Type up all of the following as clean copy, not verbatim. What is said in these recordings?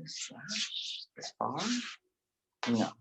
slash this far? No.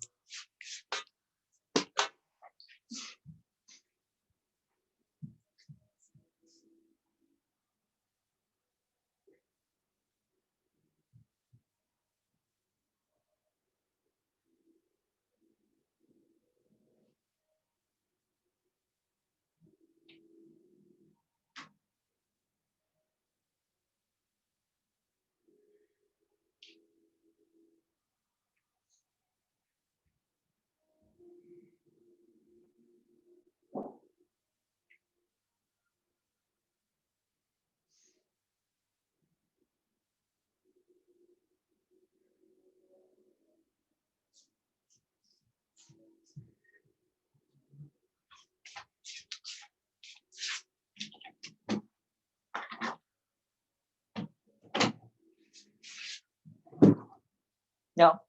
No.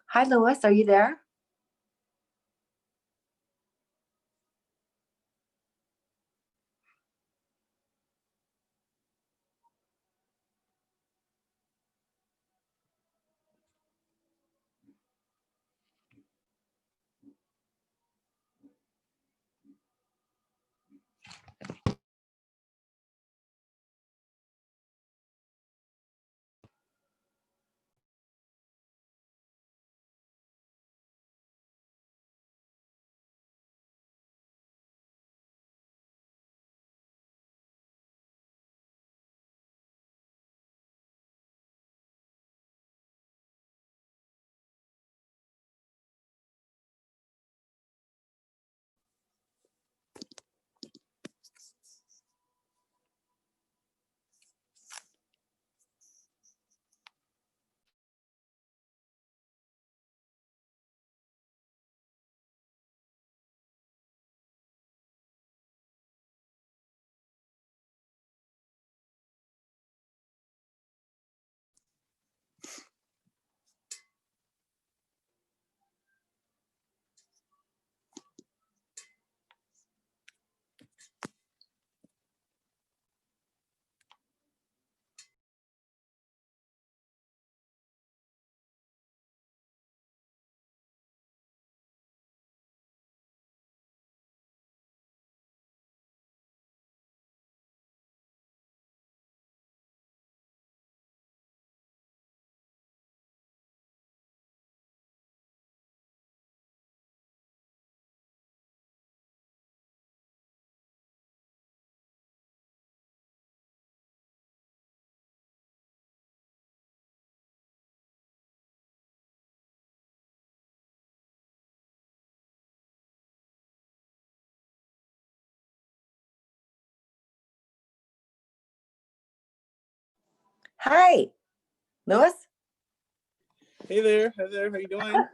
Hi, Louis. Are you there? Hi, Louis. Hey there, how you doing?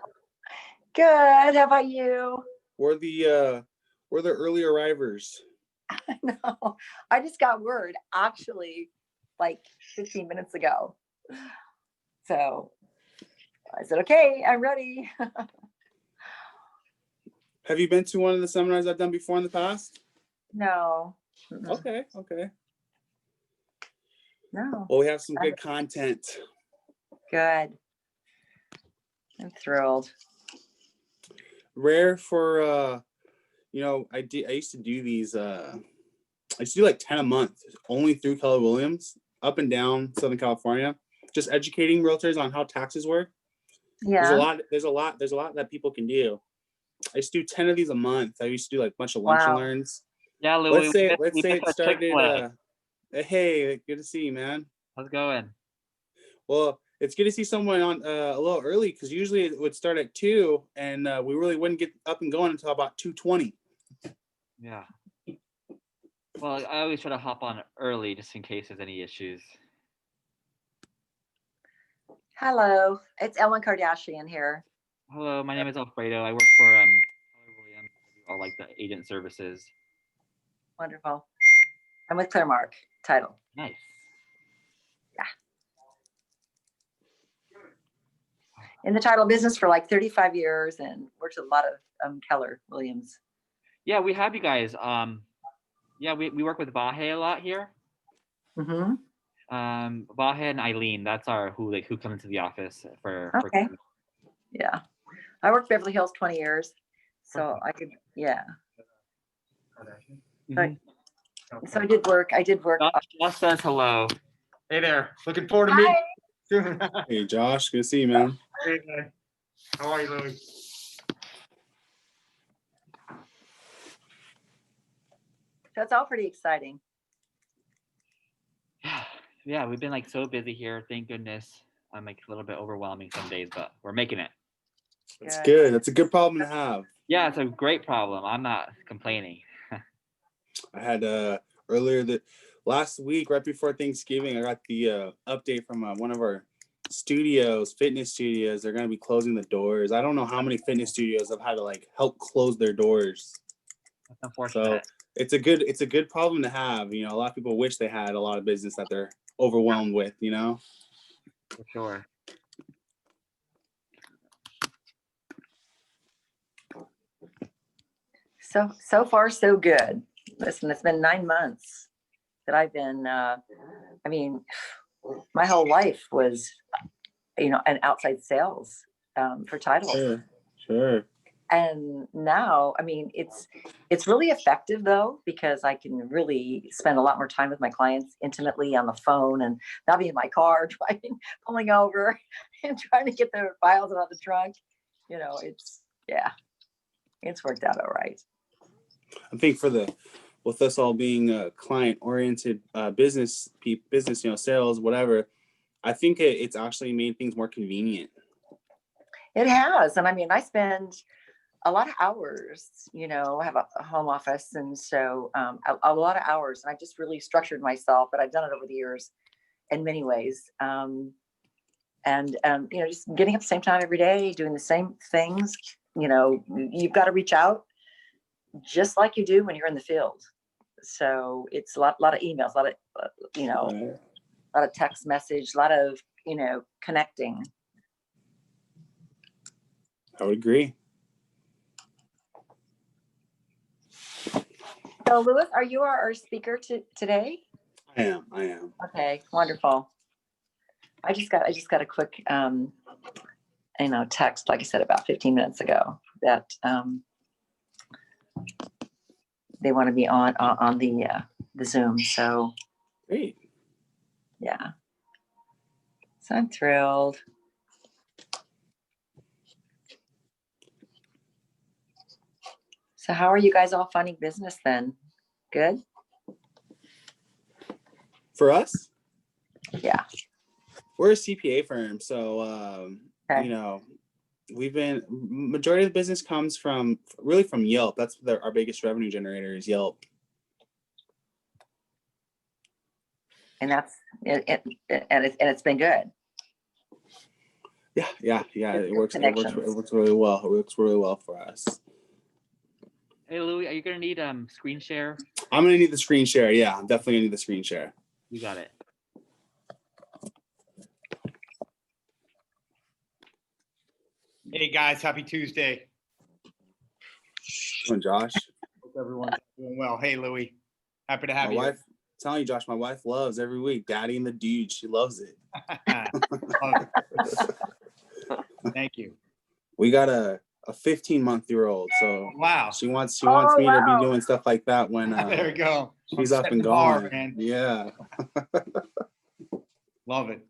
Good. How about you? We're the early arrivers. I know. I just got word actually like 15 minutes ago. So I said, okay, I'm ready. Have you been to one of the seminars I've done before in the past? No. Okay. No. Well, we have some good content. Good. I'm thrilled. Rare for I used to do these I used to do like 10 a month only through Keller Williams up and down Southern California, just educating realtors on how taxes work. Yeah. There's a lot that people can do. I used to do 10 of these a month. I used to do like a bunch of lunch and learns. Yeah, Louie. Let's say it started. Hey, good to see you, man. How's it going? Well, it's good to see someone on a little early because usually it would start at 2 and we really wouldn't get up and going until about 2:20. Yeah. Well, I always try to hop on early just in case there's any issues. Hello, it's Ellen Kardashian here. Hello, my name is Alfredo. I work for Keller Williams. I do all like the agent services. Wonderful. I'm with Clearmark Title. Nice. Yeah. In the title business for like 35 years and worked with a lot of Keller Williams. Yeah, we have you guys. Yeah, we work with Bahe a lot here. Mm-hmm. Bahe and Eileen, that's who come into the office for. Okay. Yeah, I worked Beverly Hills 20 years, so I could. Yeah. Mm-hmm. So I did work. Josh says hello. Hey there. Looking forward to meeting. Hey, Josh, good to see you, man. Hey, man. How are you, Louie? That's all pretty exciting. Yeah, we've been like so busy here. Thank goodness. I'm like a little bit overwhelming some days, but we're making it. That's good. That's a good problem to have. Yeah, it's a great problem. I'm not complaining. I had last week, right before Thanksgiving, I got the update from one of our fitness studios. They're going to be closing the doors. I don't know how many fitness studios have had to like help close their doors. That's unfortunate. So it's a good problem to have. You know, a lot of people wish they had a lot of business that they're overwhelmed with, you know? For sure. So far, so good. Listen, it's been 9 months that I've been, I mean, my whole life was, an outside sales for titles. Sure. And now, I mean, it's really effective though, because I can really spend a lot more time with my clients intimately on the phone and not be in my car driving, pulling over and trying to get their files out of the trunk. It's worked out all right. I think with us all being client-oriented business, sales, whatever, I think it's actually made things more convenient. It has. And I mean, I spend a lot of hours, I have a home office. And so a lot of hours, and I just really structured myself, but I've done it over the years in many ways. Just getting up at the same time every day, doing the same things, you've got to reach out just like you do when you're in the field. So it's a lot of emails, a lot of text message, a lot of, connecting. I would agree. So Louis, are you our speaker today? I am. Okay, wonderful. I just got a quick, text, like I said, about 15 minutes ago that they want to be on the Zoom. So great. Yeah. So I'm thrilled. So how are you guys all finding business then? Good? For us? Yeah. We're a CPA firm, so majority of the business comes from Yelp. That's our biggest revenue generator is Yelp. and that's it's been good. Yeah. Good It works connections. really well. It works really well for us. Hey, Louie, are you gonna need screen share? I'm gonna need the screen share. Yeah, I'm definitely gonna need the screen share. You got it. Hey, guys, happy Tuesday. Come on, Josh. Hope everyone's doing well. Hey, Louie. Happy to have My you. wife, I'm telling you, Josh, my wife loves every week Daddy and the Dude. She loves it. Love it. Thank you. We got a 15-month-year-old, so Wow. she wants Oh, me to wow. be doing stuff like that when There you go. she's I'm up setting and the bar, going. man. Yeah. Love it.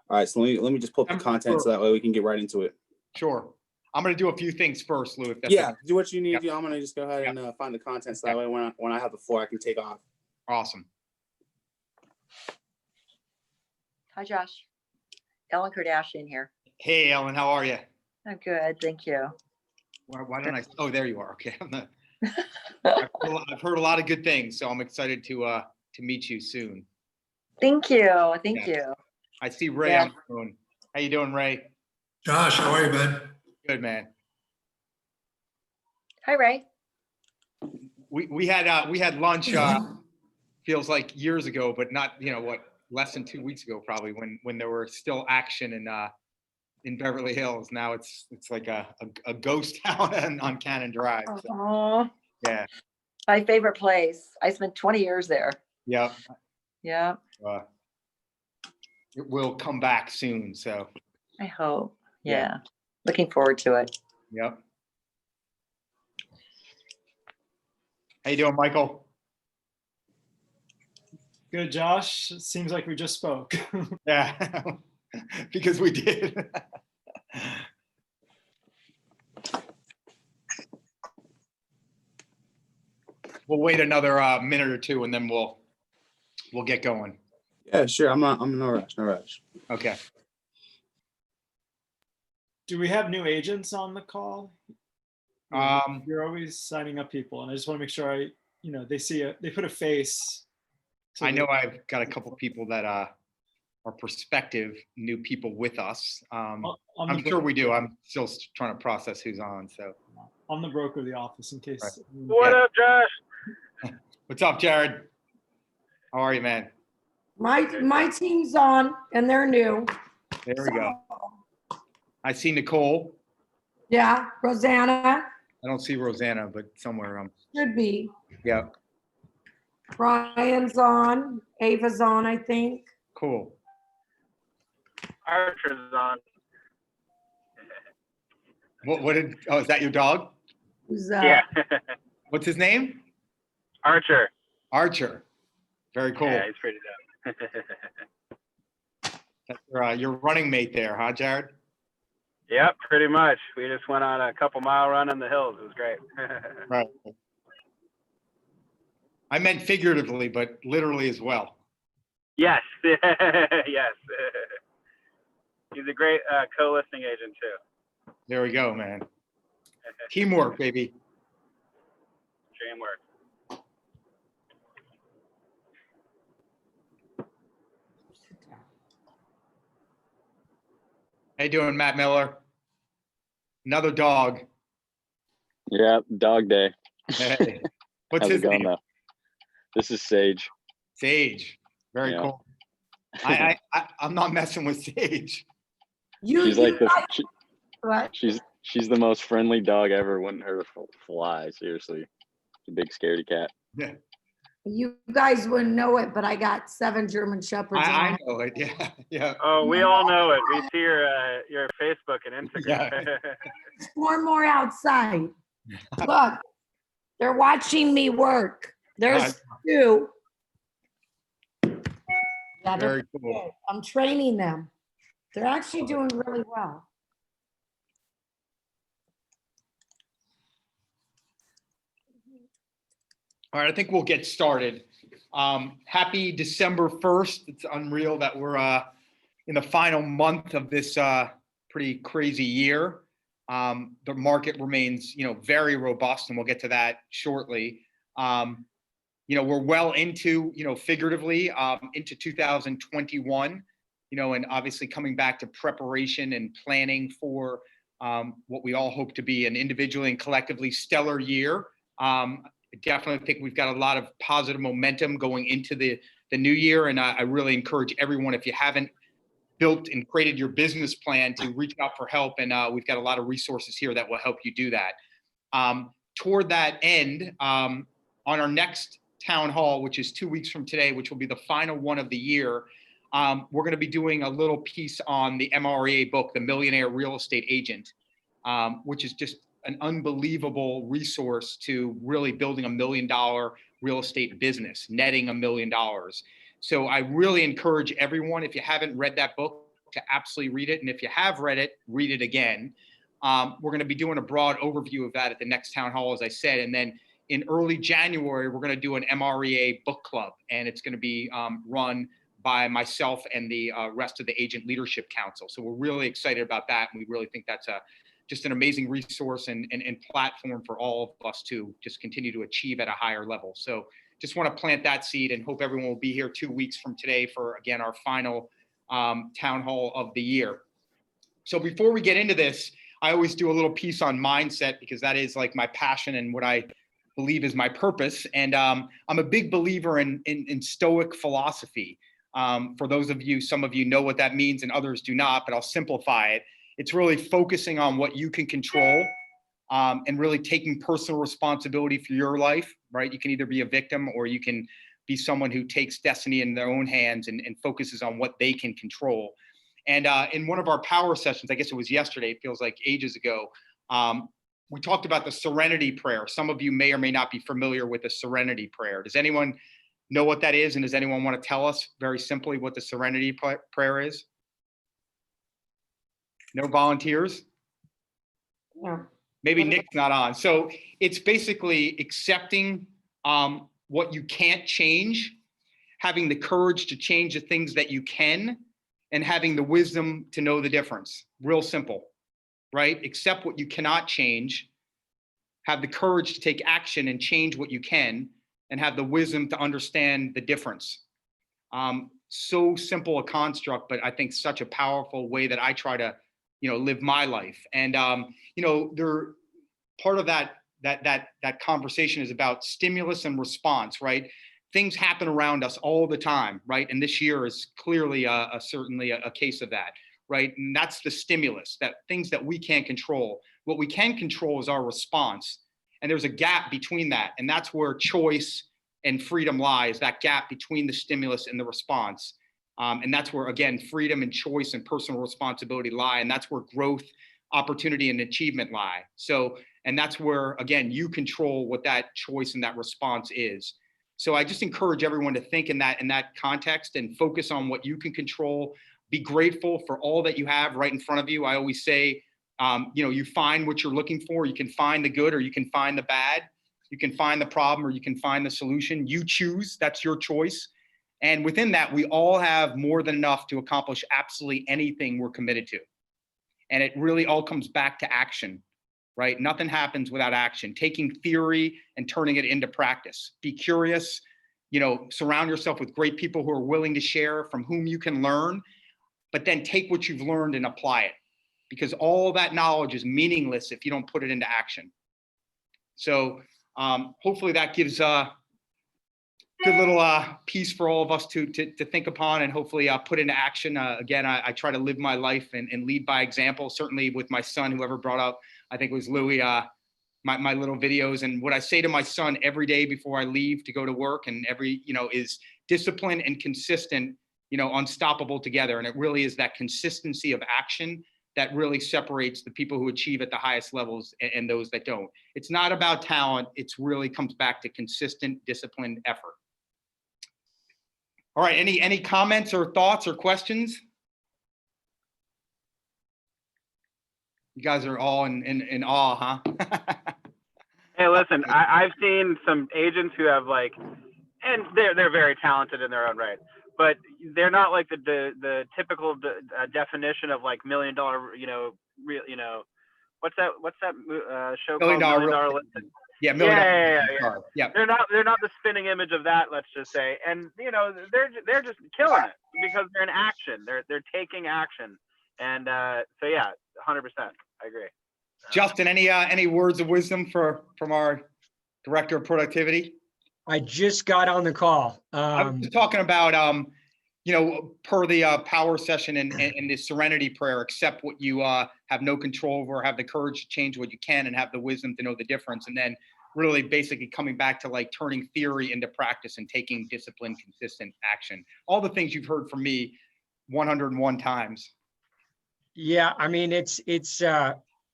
All right, so let me just pull up the content so that way we can get right into it. Sure. I'm going to do a few things first, Lou. If that's Yeah, okay. do what you need Yeah. to do. I'm gonna just go ahead and find the content so that way when I have the floor, I can take off. Awesome. Hi, Josh. Ellen Kardashian here. Hey, Ellen, how are you? I'm good, thank you. Why don't I? Oh, there you are. Okay. I've heard a lot of good things, so I'm excited to meet you soon. Thank you. Thank Yeah. you. I see Ray Yeah. on the phone. How you doing, Ray? Josh, how are you, bud? Good, man. Hi, Ray. We had lunch. Feels like years ago, but not less than 2 weeks ago, probably when there were still action in Beverly Hills. Now it's like a ghost town on Cannon Drive. So, Oh, yeah. my favorite place. I spent 20 years there. Yep. Yeah, It will come back soon. So, I hope. Yeah. Yeah. Looking forward to it. yep. How you doing, Michael? Good, Josh. It seems like we just spoke. Yeah, because we did. We'll wait another minute or two, and then we'll get going. Yeah, sure. I'm no rush. Okay. Do we have new agents on the call? You're always signing up people, and I just want to make sure they put a face. to I the- know I've got a couple people that are prospective new people with us. I'm the I'm sure we do. I'm still trying to process who's on. So, I'm the broker of the office in case. Right. What up, Josh? what's up, Jared? How are you, man? My team's on and they're new. There we go. I see Nicole. Yeah, Rosanna I don't see Rosanna, but somewhere. should be. Yeah, Brian's on. Ava's on, I think. cool. Archer's on. What did? Oh, is that your dog? Who's Yeah. What's his name? Archer. Archer. Very cool. Yeah, he's pretty dope. That's your running mate there, huh, Jared? Yep, pretty much. We just went on a couple-mile run in the hills. It was great. Right. I meant figuratively, but literally as well. Yes. Yes. He's a great co-listing agent, too. There we go, man. Teamwork, baby. Dreamwork. How you doing, Matt Miller? Another dog. Yeah, dog day. Hey. What's How's his it going name? though? This is Sage. Sage. Very Yeah. cool. I'm not messing with Sage. She's like What? she's the most friendly dog ever. Wouldn't hurt a fly. Seriously, she's a big scaredy cat. Yeah, You guys wouldn't know it, but I got 7 German Shepherds. in I my- know it. Yeah, yeah. Oh, we all know it. We see your Facebook and Instagram. There's 4 more outside. Look, they're watching me work. There's 2. Yeah, they're Very cool. good. I'm training them. They're actually doing really well. All right, I think we'll get started. Happy December 1st. It's unreal that we're in the final month of this pretty crazy year. The market remains, very robust, and we'll get to that shortly. We're well into, figuratively, into 2021, and obviously coming back to preparation and planning for what we all hope to be an individually and collectively stellar year. I definitely think we've got a lot of positive momentum going into the new year. And I really encourage everyone, if you haven't built and created your business plan, to reach out for help. And we've got a lot of resources here that will help you do that. Toward that end, on our next town hall, which is 2 weeks from today, which will be the final one of the year, we're going to be doing a little piece on the MREA book, The Millionaire Real Estate Agent, which is just an unbelievable resource to really building $1 million real estate business, netting $1 million. So I really encourage everyone, if you haven't read that book, to absolutely read it. And if you have read it again. We're going to be doing a broad overview of that at the next town hall, as I said. And then in early January, we're going to do an MREA book club, and it's going to be run by myself and the rest of the Agent Leadership Council. So we're really excited about that. And we really think that's just an amazing resource and platform for all of us to just continue to achieve at a higher level. So just want to plant that seed and hope everyone will be here 2 weeks from today for, again, our final town hall of the year. So before we get into this, I always do a little piece on mindset, because that is like my passion and what I believe is my purpose. And I'm a big believer in Stoic philosophy. For those of you, some of you know what that means and others do not, but I'll simplify it. It's really focusing on what you can control, and really taking personal responsibility for your life, right? You can either be a victim, or you can be someone who takes destiny in their own hands and focuses on what they can control. And in one of our power sessions, I guess it was yesterday, it feels like ages ago, we talked about the serenity prayer. Some of you may or may not be familiar with the serenity prayer. Does anyone know what that is? And does anyone want to tell us very simply what the serenity prayer is? No volunteers? No. Maybe Nick's not on. So it's basically accepting what you can't change, having the courage to change the things that you can, and having the wisdom to know the difference. Real simple, right? Accept what you cannot change, have the courage to take action and change what you can, and have the wisdom to understand the difference. So simple a construct, but I think such a powerful way that I try to, live my life. And part of that conversation is about stimulus and response, right? Things happen around us all the time, right? And this year is clearly certainly a case of that, right? And that's the stimulus, that things that we can't control. What we can control is our response. And there's a gap between that. And that's where choice and freedom lies, that gap between the stimulus and the response. And that's where, again, freedom and choice and personal responsibility lie. And that's where growth, opportunity, and achievement lie. So, and that's where, again, you control what that choice and that response is. So I just encourage everyone to think in that context and focus on what you can control. Be grateful for all that you have right in front of you. I always say, you find what you're looking for. You can find the good, or you can find the bad. You can find the problem, or you can find the solution. You choose. That's your choice. And within that, we all have more than enough to accomplish absolutely anything we're committed to. And it really all comes back to action, right? Nothing happens without action. Taking theory and turning it into practice. Be curious, surround yourself with great people who are willing to share, from whom you can learn, but then take what you've learned and apply it, because all that knowledge is meaningless if you don't put it into action. So hopefully that gives a good little piece for all of us to think upon, and hopefully put into action. Again, I try to live my life and lead by example, certainly with my son, whoever brought up, I think it was Louie, my little videos. And what I say to my son every day before I leave to go to work, and is discipline and consistent, unstoppable together. And it really is that consistency of action that really separates the people who achieve at the highest levels and those that don't. It's not about talent. It's really comes back to consistent, disciplined effort. All right, any comments or thoughts or questions? You guys are all in awe, huh? Hey, listen, I've seen some agents who have and they're very talented in their own right, but they're not like the typical definition of $1 million, What's that show Million called? Dollar Million Dollar Real Estate. Listing? Yeah, million Yeah, dollar. yeah, yeah, yeah. Yeah. They're not the spinning image of that, let's just say. And you know, they're just killing it because they're in action. They're taking action. And so yeah, 100%. I agree. Justin, any words of wisdom from our director of productivity? I just got on the call. I was just talking about, you know, per the power session and the serenity prayer, accept what you have no control over, have the courage to change what you can, and have the wisdom to know the difference. And then really basically coming back to like turning theory into practice and taking disciplined, consistent action. All the things you've heard from me 101 times. Yeah, I mean,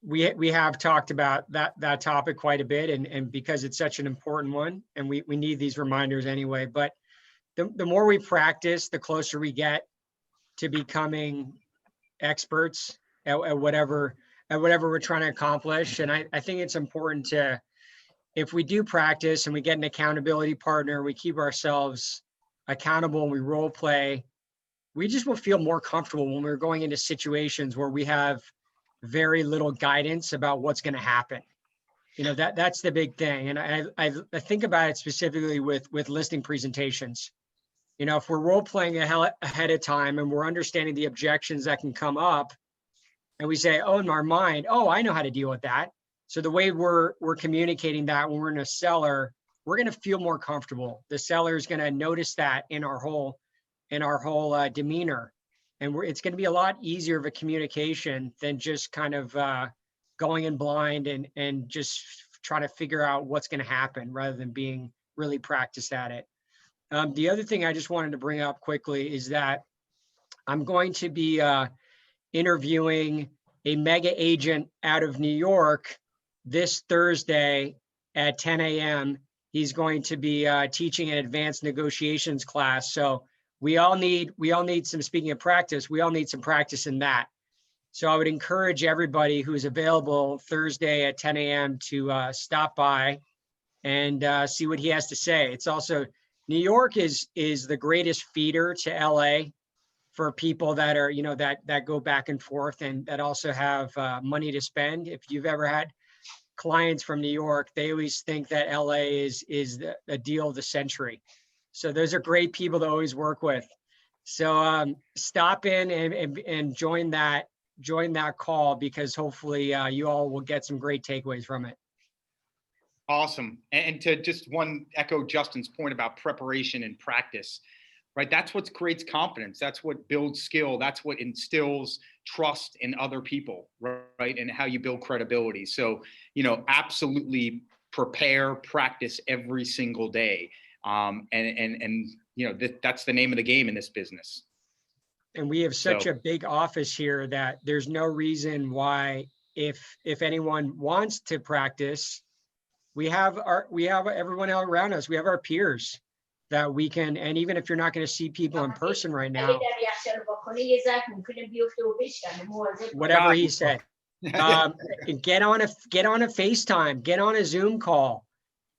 we have talked about that topic quite a bit, and because it's such an important one, and we need these reminders anyway. But the more we practice, the closer we get to becoming experts at whatever we're trying to accomplish. And I think it's important to, if we do practice and we get an accountability partner, we keep ourselves accountable and we role play, we just will feel more comfortable when we're going into situations where we have very little guidance about what's going to happen. You know, that's the big thing. And I think about it specifically with listing presentations. You know, if we're role playing ahead of time and we're understanding the objections that can come up, and we say, oh, in our mind, oh, I know how to deal with that. So the way we're communicating that when we're in a seller, we're going to feel more comfortable. The seller is going to notice that in our whole demeanor, and it's going to be a lot easier of a communication than just kind of going in blind and just trying to figure out what's going to happen rather than being really practiced at it. The other thing I just wanted to bring up quickly is that I'm going to be interviewing a mega agent out of New York this Thursday at 10 a.m. He's going to be teaching an advanced negotiations class. So we all need some, speaking of practice, we all need some practice in that. So I would encourage everybody who's available Thursday at 10 a.m. to stop by and see what he has to say. It's also, New York is the greatest feeder to LA for people that are, you know, that go back and forth and that also have money to spend. If you've ever had clients from New York, they always think that LA is the deal of the century. So those are great people to always work with. So stop in and join that call, because hopefully you all will get some great takeaways from it. Awesome. And to just echo Justin's point about preparation and practice, right? That's what creates confidence. That's what builds skill. That's what instills trust in other people, right? And how you build credibility. So, you know, absolutely prepare, practice every single day. And you know, that's the name of the game in this business. And we have such a big office here that there's no reason why, if anyone wants to practice, we have everyone else around us. We have our peers that we can, and even if you're not going to see people in person right now, whatever he said, get on a FaceTime, get on a Zoom call.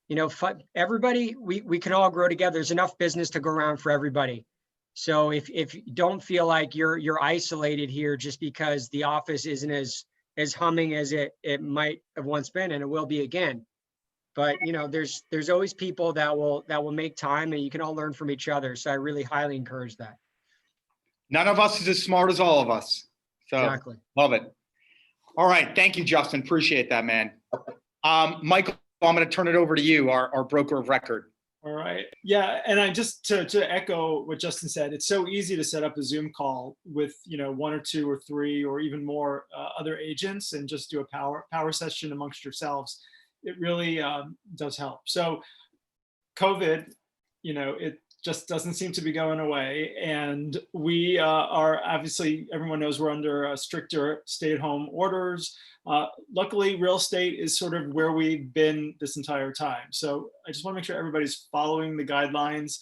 You know, everybody, we can all grow together. There's enough business to go around for everybody. So if you don't feel like you're isolated here just because the office isn't as humming as it might have once been, and it will be again. But you know, there's always people that will make time, and you can all learn from each other. So I really highly encourage that. None of us is as smart as all of us. So Exactly. Love it. All right. Thank you, Justin. Appreciate that, man. Michael, I'm going to turn it over to you, our broker of record. All right. Yeah. And I just to echo what Justin said, it's so easy to set up a Zoom call with, you know, 1 or 2 or 3 or even more other agents and just do a power session amongst yourselves. It really does help. So COVID, you know, it just doesn't seem to be going away. And we are obviously, everyone knows we're under stricter stay-at-home orders. Luckily, real estate is sort of where we've been this entire time. So I just want to make sure everybody's following the guidelines.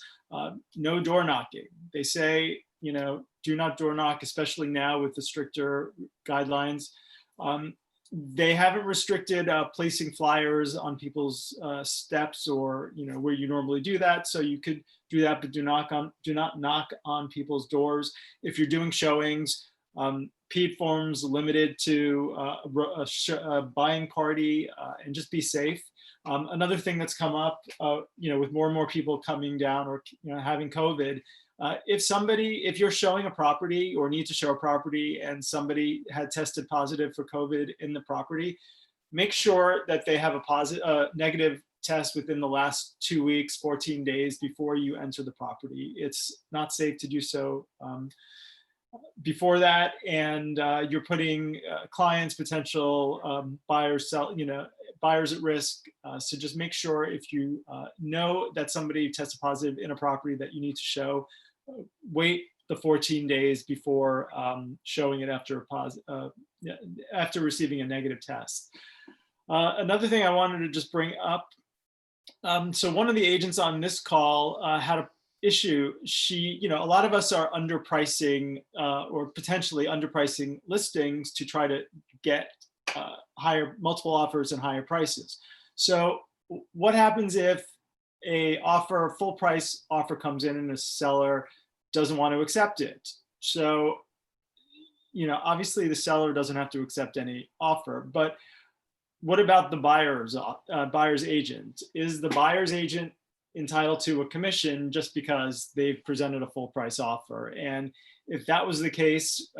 No door knocking. They say, you know, do not door knock, especially now with the stricter guidelines. They haven't restricted placing flyers on people's steps or, you know, where you normally do that. So you could do that, but do not knock on people's doors. If you're doing showings, Peat forms limited to a buying party, and just be safe. Another thing that's come up, with more and more people coming down or having COVID, if you're showing a property or need to show a property and somebody had tested positive for COVID in the property, make sure that they have a negative test within the last 2 weeks, 14 days before you enter the property. It's not safe to do so before that, and you're putting clients, potential buyers, buyers at risk. So just make sure if you know that somebody tested positive in a property that you need to show, wait the 14 days before showing it after after receiving a negative test. Another thing I wanted to just bring up. So one of the agents on this call had a issue. A lot of us are underpricing or potentially underpricing listings to try to get higher multiple offers and higher prices. So what happens if a full price offer comes in and a seller doesn't want to accept it? So, obviously the seller doesn't have to accept any offer, but what about the buyer's agent? Is the buyer's agent entitled to a commission just because they've presented a full price offer? And if that was the case,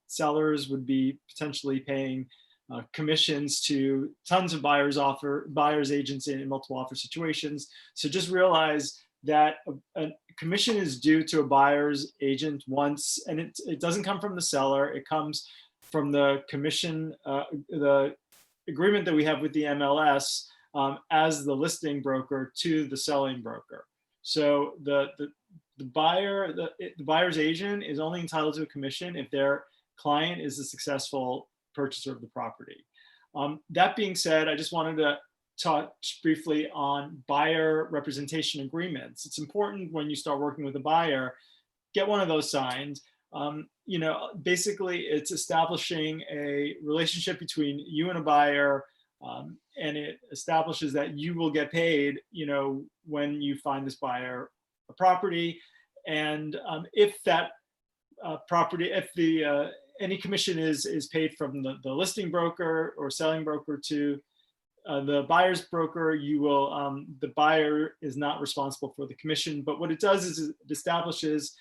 sellers would be potentially paying commissions to tons of buyer's agents in multiple offer situations. So just realize that a commission is due to a buyer's agent once, and it doesn't come from the seller. It comes from the commission, the agreement that we have with the MLS as the listing broker to the selling broker. So the buyer's agent is only entitled to a commission if their client is a successful purchaser of the property. That being said, I just wanted to touch briefly on buyer representation agreements. It's important when you start working with a buyer, get one of those signed. Basically it's establishing a relationship between you and a buyer, and it establishes that you will get paid, when you find this buyer a property. And if that property, if any commission is paid from the listing broker or selling broker to the buyer's broker, the buyer is not responsible for the commission. But what it does is it establishes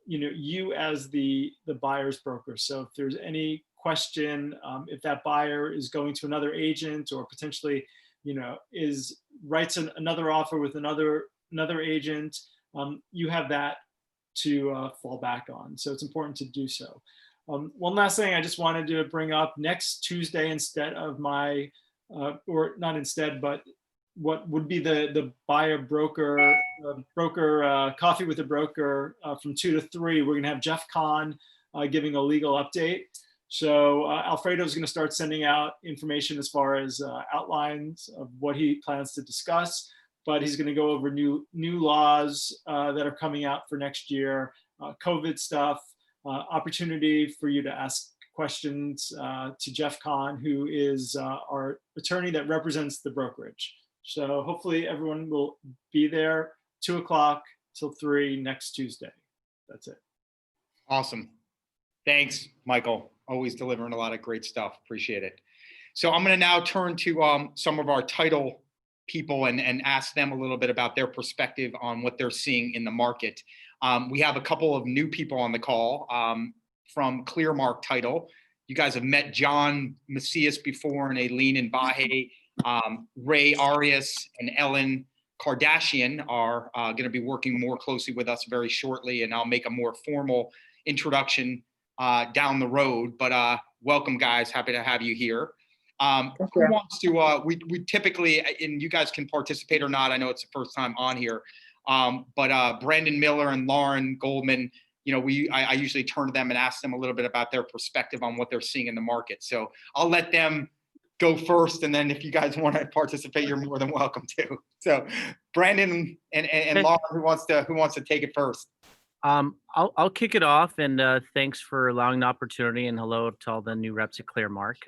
you as the buyer's broker. So if there's any question, if that buyer is going to another agent or potentially, writes another offer with another agent, you have that to fall back on. So it's important to do so. One last thing I just wanted to bring up: next Tuesday, instead of my, or not instead, but what would be the buyer broker coffee with a broker from 2 to 3, we're gonna have Jeff Kahn giving a legal update. So Alfredo is going to start sending out information as far as outlines of what he plans to discuss, but he's going to go over new laws that are coming out for next year, COVID stuff, opportunity for you to ask questions to Jeff Kahn, who is our attorney that represents the brokerage. So hopefully everyone will be there 2 o'clock till 3 next Tuesday. That's it. Awesome. Thanks, Michael. Always delivering a lot of great stuff. Appreciate it. So I'm going to now turn to some of our title people and ask them a little bit about their perspective on what they're seeing in the market. We have a couple of new people on the call from Clearmark Title. You guys have met John Macias before, and Aileen and Bahe. Ray Arias and Ellen Kardashian are going to be working more closely with us very shortly, and I'll make a more formal introduction down the road. But welcome, guys. Happy to have you here. Who wants to, we typically, and you guys can participate or not, I know it's the first time on here, but Brandon Miller and Lauren Goldman, I usually turn to them and ask them a little bit about their perspective on what they're seeing in the market. So I'll let them go first, and then if you guys want to participate, you're more than welcome to. So Brandon and Lauren, who wants to take it first? I'll kick it off, and thanks for allowing the opportunity, and hello to all the new reps at Clearmark.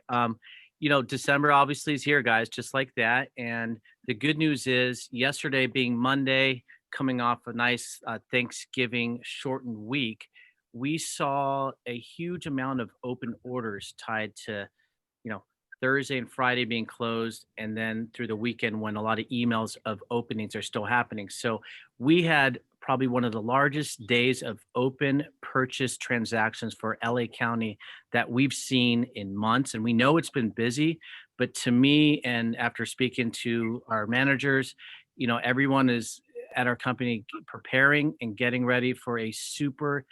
December obviously is here, guys, just like that. And the good news is, yesterday being Monday, coming off a nice Thanksgiving shortened week, we saw a huge amount of open orders tied to, Thursday and Friday being closed, and then through the weekend when a lot of emails of openings are still happening. So we had probably one of the largest days of open purchase transactions for LA County that we've seen in months. And we know it's been busy, but to me, and after speaking to our managers, everyone is at our company preparing and getting ready for a super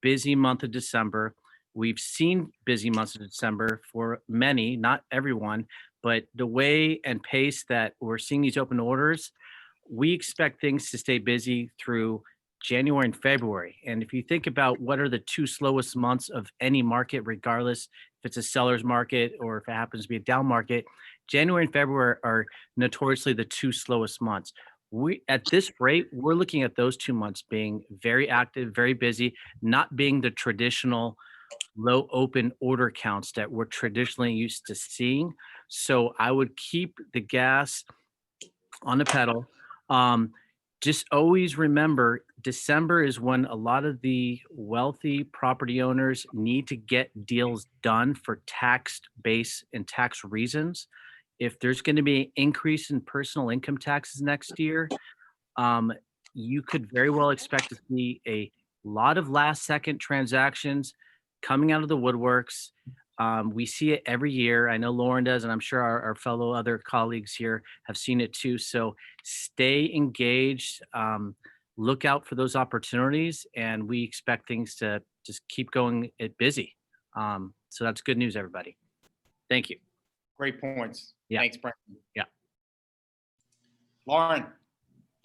busy month of December. We've seen busy months of December for many, not everyone, but the way and pace that we're seeing these open orders, we expect things to stay busy through January and February. And if you think about what are the two slowest months of any market, regardless if it's a seller's market or if it happens to be a down market, January and February are notoriously the two slowest months. At this rate, we're looking at those 2 months being very active, very busy, not being the traditional low open order counts that we're traditionally used to seeing. So I would keep the gas on the pedal. Just always remember, December is when a lot of the wealthy property owners need to get deals done for tax base and tax reasons. If there's going to be an increase in personal income taxes next year, you could very well expect to see a lot of last second transactions coming out of the woodworks. We see it every year. I know Lauren does, and I'm sure our fellow other colleagues here have seen it too. So stay engaged, look out for those opportunities, and we expect things to just keep going busy. So that's good news, everybody. Thank you. Great points. Yeah. Thanks, Brandon. Yeah. Lauren.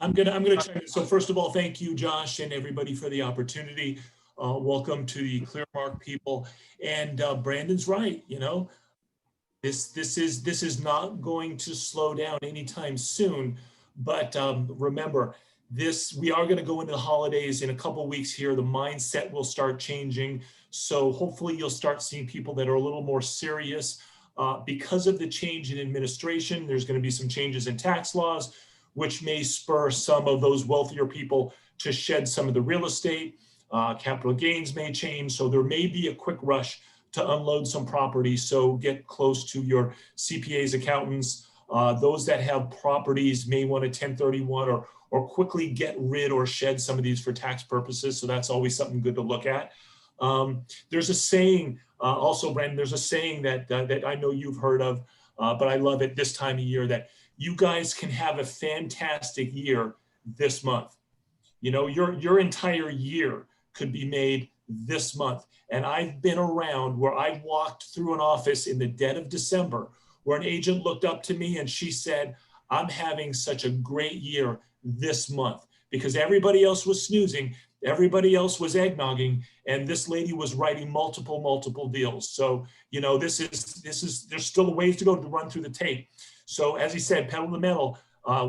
I'm gonna chime in. So first of all, thank you, Josh, and everybody for the opportunity. Welcome to the Clearmark people. And Brandon's right. This is not going to slow down anytime soon. But remember, we are going to go into the holidays in a couple weeks here. The mindset will start changing. So hopefully you'll start seeing people that are a little more serious. Because of the change in administration, there's going to be some changes in tax laws, which may spur some of those wealthier people to shed some of the real estate. Capital gains may change. So there may be a quick rush to unload some property. So get close to your CPAs, accountants. Those that have properties may want to 1031 or quickly get rid or shed some of these for tax purposes. So that's always something good to look at. There's a saying, also, Brandon, there's a saying that I know you've heard of, but I love it this time of year, that you guys can have a fantastic year this month. Your entire year could be made this month. And I've been around where I walked through an office in the dead of December where an agent looked up to me and she said, I'm having such a great year this month, because everybody else was snoozing, everybody else was eggnogging, and this lady was writing multiple deals. So, this is there's still a ways to go to run through the tape. So as he said, pedal to the metal.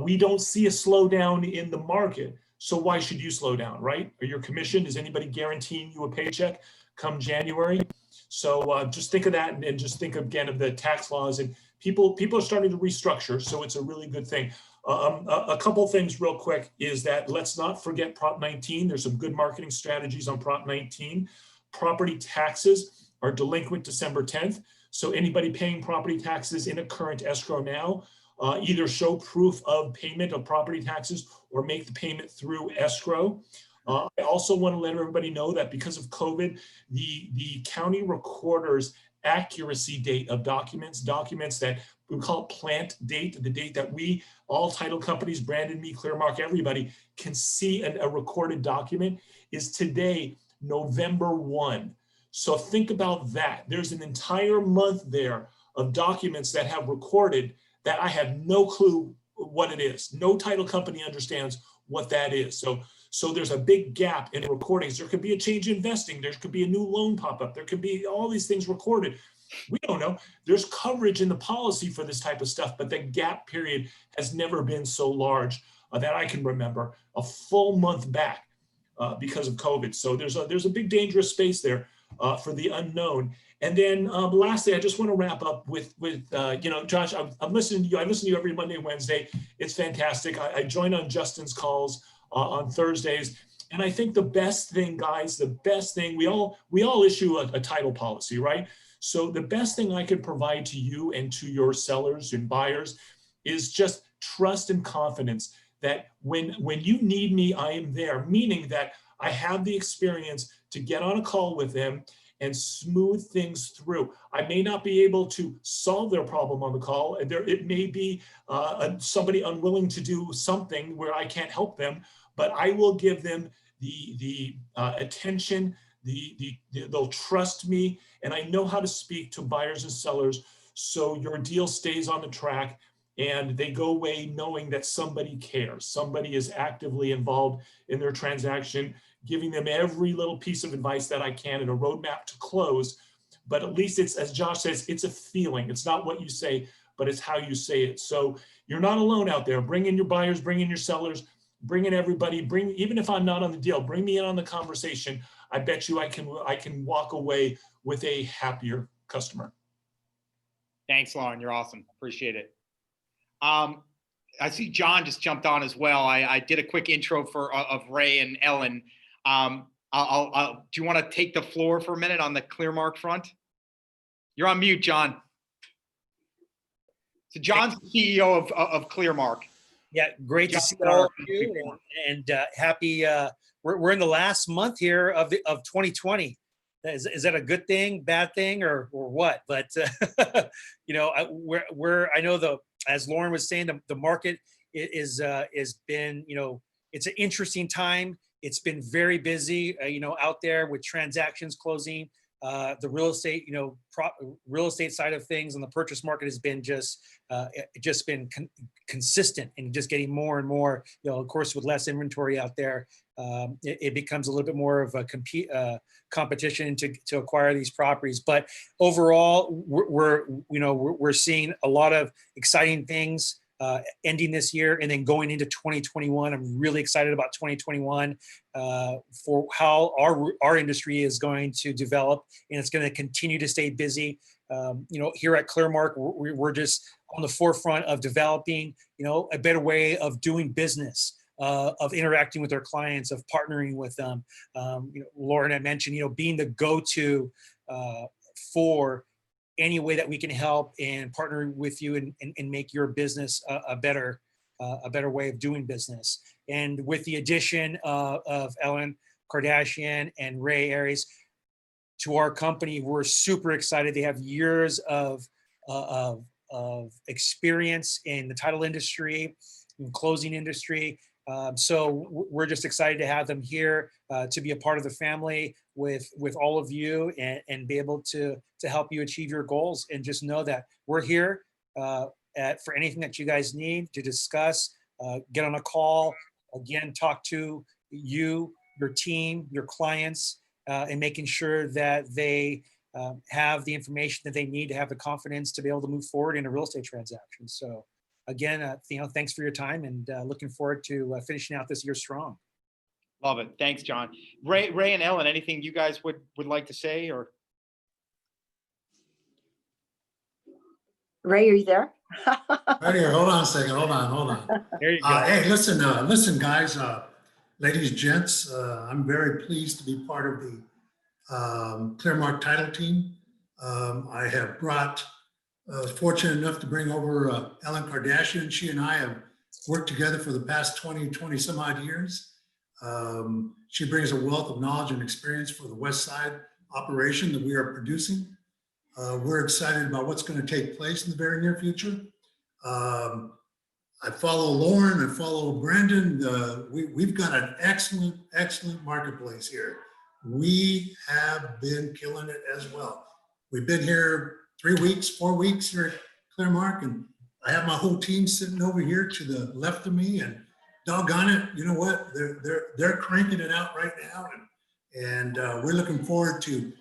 We don't see a slowdown in the market. So why should you slow down, right? Are you commissioned? Is anybody guaranteeing you a paycheck come January? So just think of that, and just think again of the tax laws, and people are starting to restructure. So it's a really good thing. A couple things real quick is that let's not forget Prop 19. There's some good marketing strategies on Prop 19. Property taxes are delinquent December 10th. So anybody paying property taxes in a current escrow now, either show proof of payment of property taxes or make the payment through escrow. I also want to let everybody know that because of COVID, the county recorder's accuracy date of documents that we call plant date, the date that we, all title companies, Brandon, me, Clearmark, everybody can see a recorded document, is today, November 1. So think about that. There's an entire month there of documents that have recorded that I have no clue what it is. No title company understands what that is. So there's a big gap in recordings. There could be a change in investing. There could be a new loan pop up. There could be all these things recorded. We don't know. There's coverage in the policy for this type of stuff, but the gap period has never been so large that I can remember, a full month back because of COVID. So there's a big dangerous space there for the unknown. And then lastly, I just want to wrap up with Josh, I'm listening to you. I listen to you every Monday and Wednesday. It's fantastic. I join on Justin's calls on Thursdays. And I think the best thing, guys, the best thing, we all issue a title policy, right? So the best thing I could provide to you and to your sellers and buyers is just trust and confidence that when you need me, I am there, meaning that I have the experience to get on a call with them and smooth things through. I may not be able to solve their problem on the call. It may be somebody unwilling to do something where I can't help them, but I will give them the attention, they'll trust me, and I know how to speak to buyers and sellers so your deal stays on the track and they go away knowing that somebody cares, somebody is actively involved in their transaction, giving them every little piece of advice that I can and a roadmap to close. But at least it's, as Josh says, it's a feeling. It's not what you say, but it's how you say it. So you're not alone out there. Bring in your buyers, bring in your sellers, bring in everybody, even if I'm not on the deal, bring me in on the conversation. I bet you I can walk away with a happier customer. Thanks, Lauren. You're awesome. Appreciate it. I see John just jumped on as well. I did a quick intro of Ray and Ellen. Do you want to take the floor for a minute on the Clearmark front? You're on mute, John. So John's the CEO of Clearmark. Yeah, great to see all of you, and happy. We're in the last month here of 2020. Is that a good thing, bad thing, or what? But you know, I know as Lauren was saying, the market is been, you know, it's an interesting time. It's been very busy, you know, out there with transactions closing. The real estate, you know, real estate side of things on the purchase market has been just been consistent and just getting more and more. You know, of course, with less inventory out there, it becomes a little bit more of a competition to acquire these properties. But overall, we're seeing a lot of exciting things ending this year and then going into 2021. I'm really excited about 2021 for how our industry is going to develop, and it's going to continue to stay busy. You know, here at Clearmark, we're just on the forefront of developing, you know, a better way of doing business, of interacting with our clients, of partnering with them. You know, Lauren had mentioned, you know, being the go-to for any way that we can help and partner with you and make your business a better way of doing business. And with the addition of Ellen Kardashian and Ray Aries to our company, we're super excited. They have years of experience in the title industry, in closing industry. So we're just excited to have them here to be a part of the family with all of you and be able to help you achieve your goals. And just know that we're here for anything that you guys need to discuss, get on a call, again, talk to you, your team, your clients, and making sure that they have the information that they need to have the confidence to be able to move forward in a real estate transaction. So again, you know, thanks for your time, and looking forward to finishing out this year strong. Love it. Thanks, John. Ray and Ellen, anything you guys would like to say? Or Ray, are you there? Right here. Hold on a second. Hold on. There you go. Hey, listen, guys, ladies, gents. I'm very pleased to be part of the Clearmark title team. I have fortunate enough to bring over Ellen Kardashian. She and I have worked together for the past 20 some odd years. She brings a wealth of knowledge and experience for the West Side operation that we are producing. We're excited about what's going to take place in the very near future. I follow Lauren, I follow Brandon. We've got an excellent marketplace here. We have been killing it as well. We've been here 4 weeks here at Clearmark, and I have my whole team sitting over here to the left of me, and doggone it, you know what? They're cranking it out right now, and we're looking forward to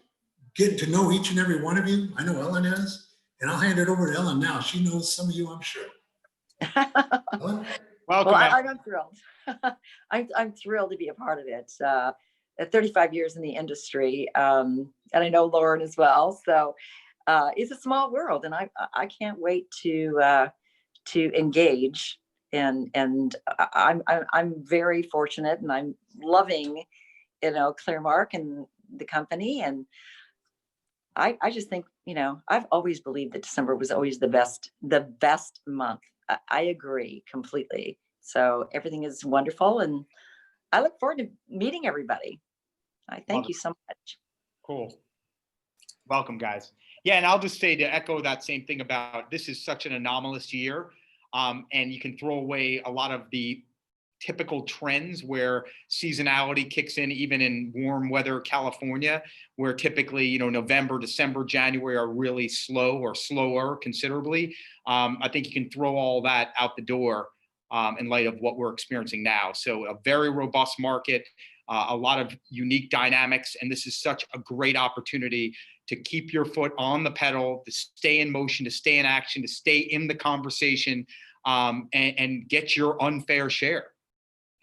getting to know each and every one of you. I know Ellen is, and I'll hand it over to Ellen now. She knows some of you, I'm sure. Ellen? Welcome. Well, I'm thrilled. I'm thrilled to be a part of it. At 35 years in the industry, and I know Lauren as well. So it's a small world, and I can't wait to engage I'm very fortunate, and I'm loving, Clearmark and the company. And I just think, I've always believed that December was always the best month. I agree completely. So everything is wonderful, and I look forward to meeting everybody. I thank you so much. Cool. Welcome, guys. Yeah, and I'll just say, to echo that same thing about, this is such an anomalous year, and you can throw away a lot of the typical trends where seasonality kicks in, even in warm weather California, where typically, November, December, January are really slow or slower considerably. I think you can throw all that out the door in light of what we're experiencing now. So a very robust market, a lot of unique dynamics, and this is such a great opportunity to keep your foot on the pedal, to stay in motion, to stay in action, to stay in the conversation, and get your unfair share.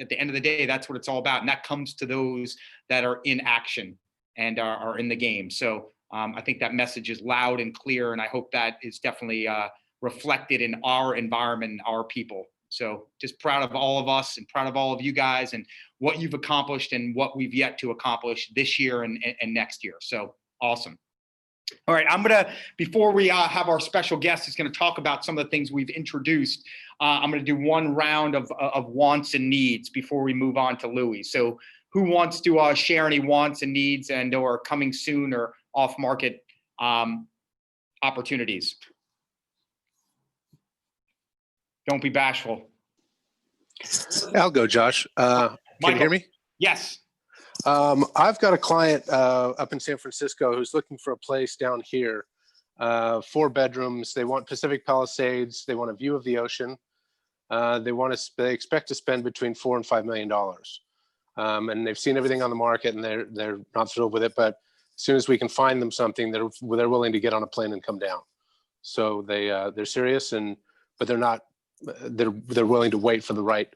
At the end of the day, that's what it's all about. And that comes to those that are in action and are in the game. So I think that message is loud and clear. And I hope that is definitely reflected in our environment, our people. So just proud of all of us and proud of all of you guys and what you've accomplished and what we've yet to accomplish this year and next year. So awesome. All right, before we have our special guest who's going to talk about some of the things we've introduced, I'm going to do one round of wants and needs before we move on to Louie. So who wants to share any wants and needs and or coming soon or off market opportunities? Don't be bashful. I'll go, Josh. Can you hear me? Yes. I've got a client up in San Francisco who's looking for a place down here, 4 bedrooms. They want Pacific Palisades. They want a view of the ocean. They expect to spend between $4 and $5 million. And they've seen everything on the market, and they're not thrilled with it. But as soon as we can find them something, they're willing to get on a plane and come down. So they're serious, but they're not. They're willing to wait for the right,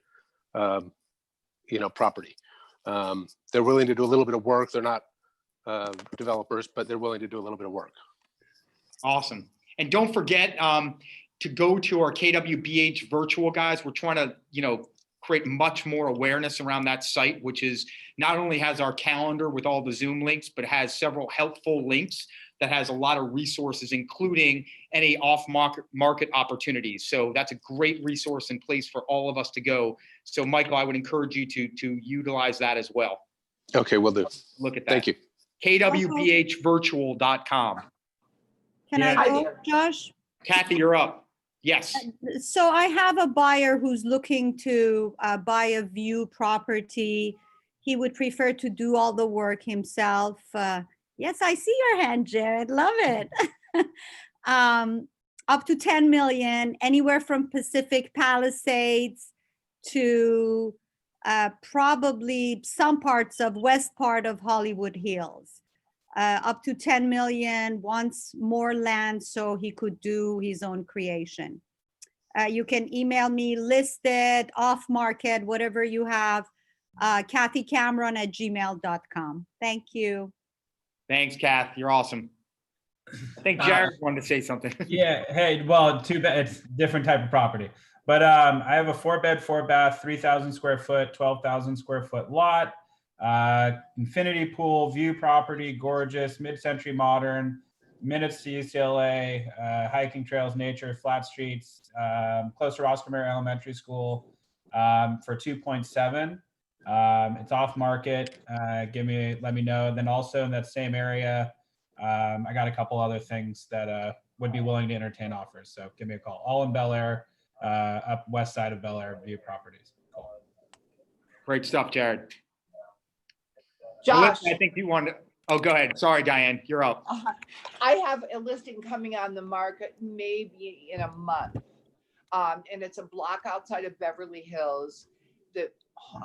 property. They're willing to do a little bit of work. They're not developers, but they're willing to do a little bit of work. Awesome. And don't forget to go to our KWBH virtual, guys. We're trying to, create much more awareness around that site, which is not only has our calendar with all the Zoom links, but has several helpful links that has a lot of resources, including any off-market opportunities. So that's a great resource in place for all of us to go. So Michael, I would encourage you to utilize that as well. Okay, will do. Look at that. Thank you. KWBHvirtual.com. Can I go, Josh? Kathy, you're up. Yes. So I have a buyer who's looking to buy a view property. He would prefer to do all the work himself. Yes, I see your hand, Jared. Love it. Up to 10 million, anywhere from Pacific Palisades to probably some parts of west part of Hollywood Hills. Up to 10 million, wants more land so he could do his own creation. You can email me, listed, off market, whatever you have, kathycameron@gmail.com. Thank you. Thanks, Kath. You're awesome. I think Jared wanted to say something. Yeah. Hey, well, too bad it's different type of property. But I have a 4-bed, 4-bath, 3,000 square foot, 12,000 square foot lot. Infinity pool, view property, gorgeous, mid-century modern, minutes to UCLA, hiking trails, nature, flat streets, close to Roscommare Elementary School, for 2.7. It's off market. Let me know. And then also in that same area, I got a couple other things that would be willing to entertain offers. So give me a call. All in Bel Air, up west side of Bel Air, view properties. Cool. Great stuff, Jared. Josh. Melissa, I think you wanted. Oh, go ahead. Sorry, Diane, you're up. I have a listing coming on the market maybe in a month. And it's a block outside of Beverly Hills. The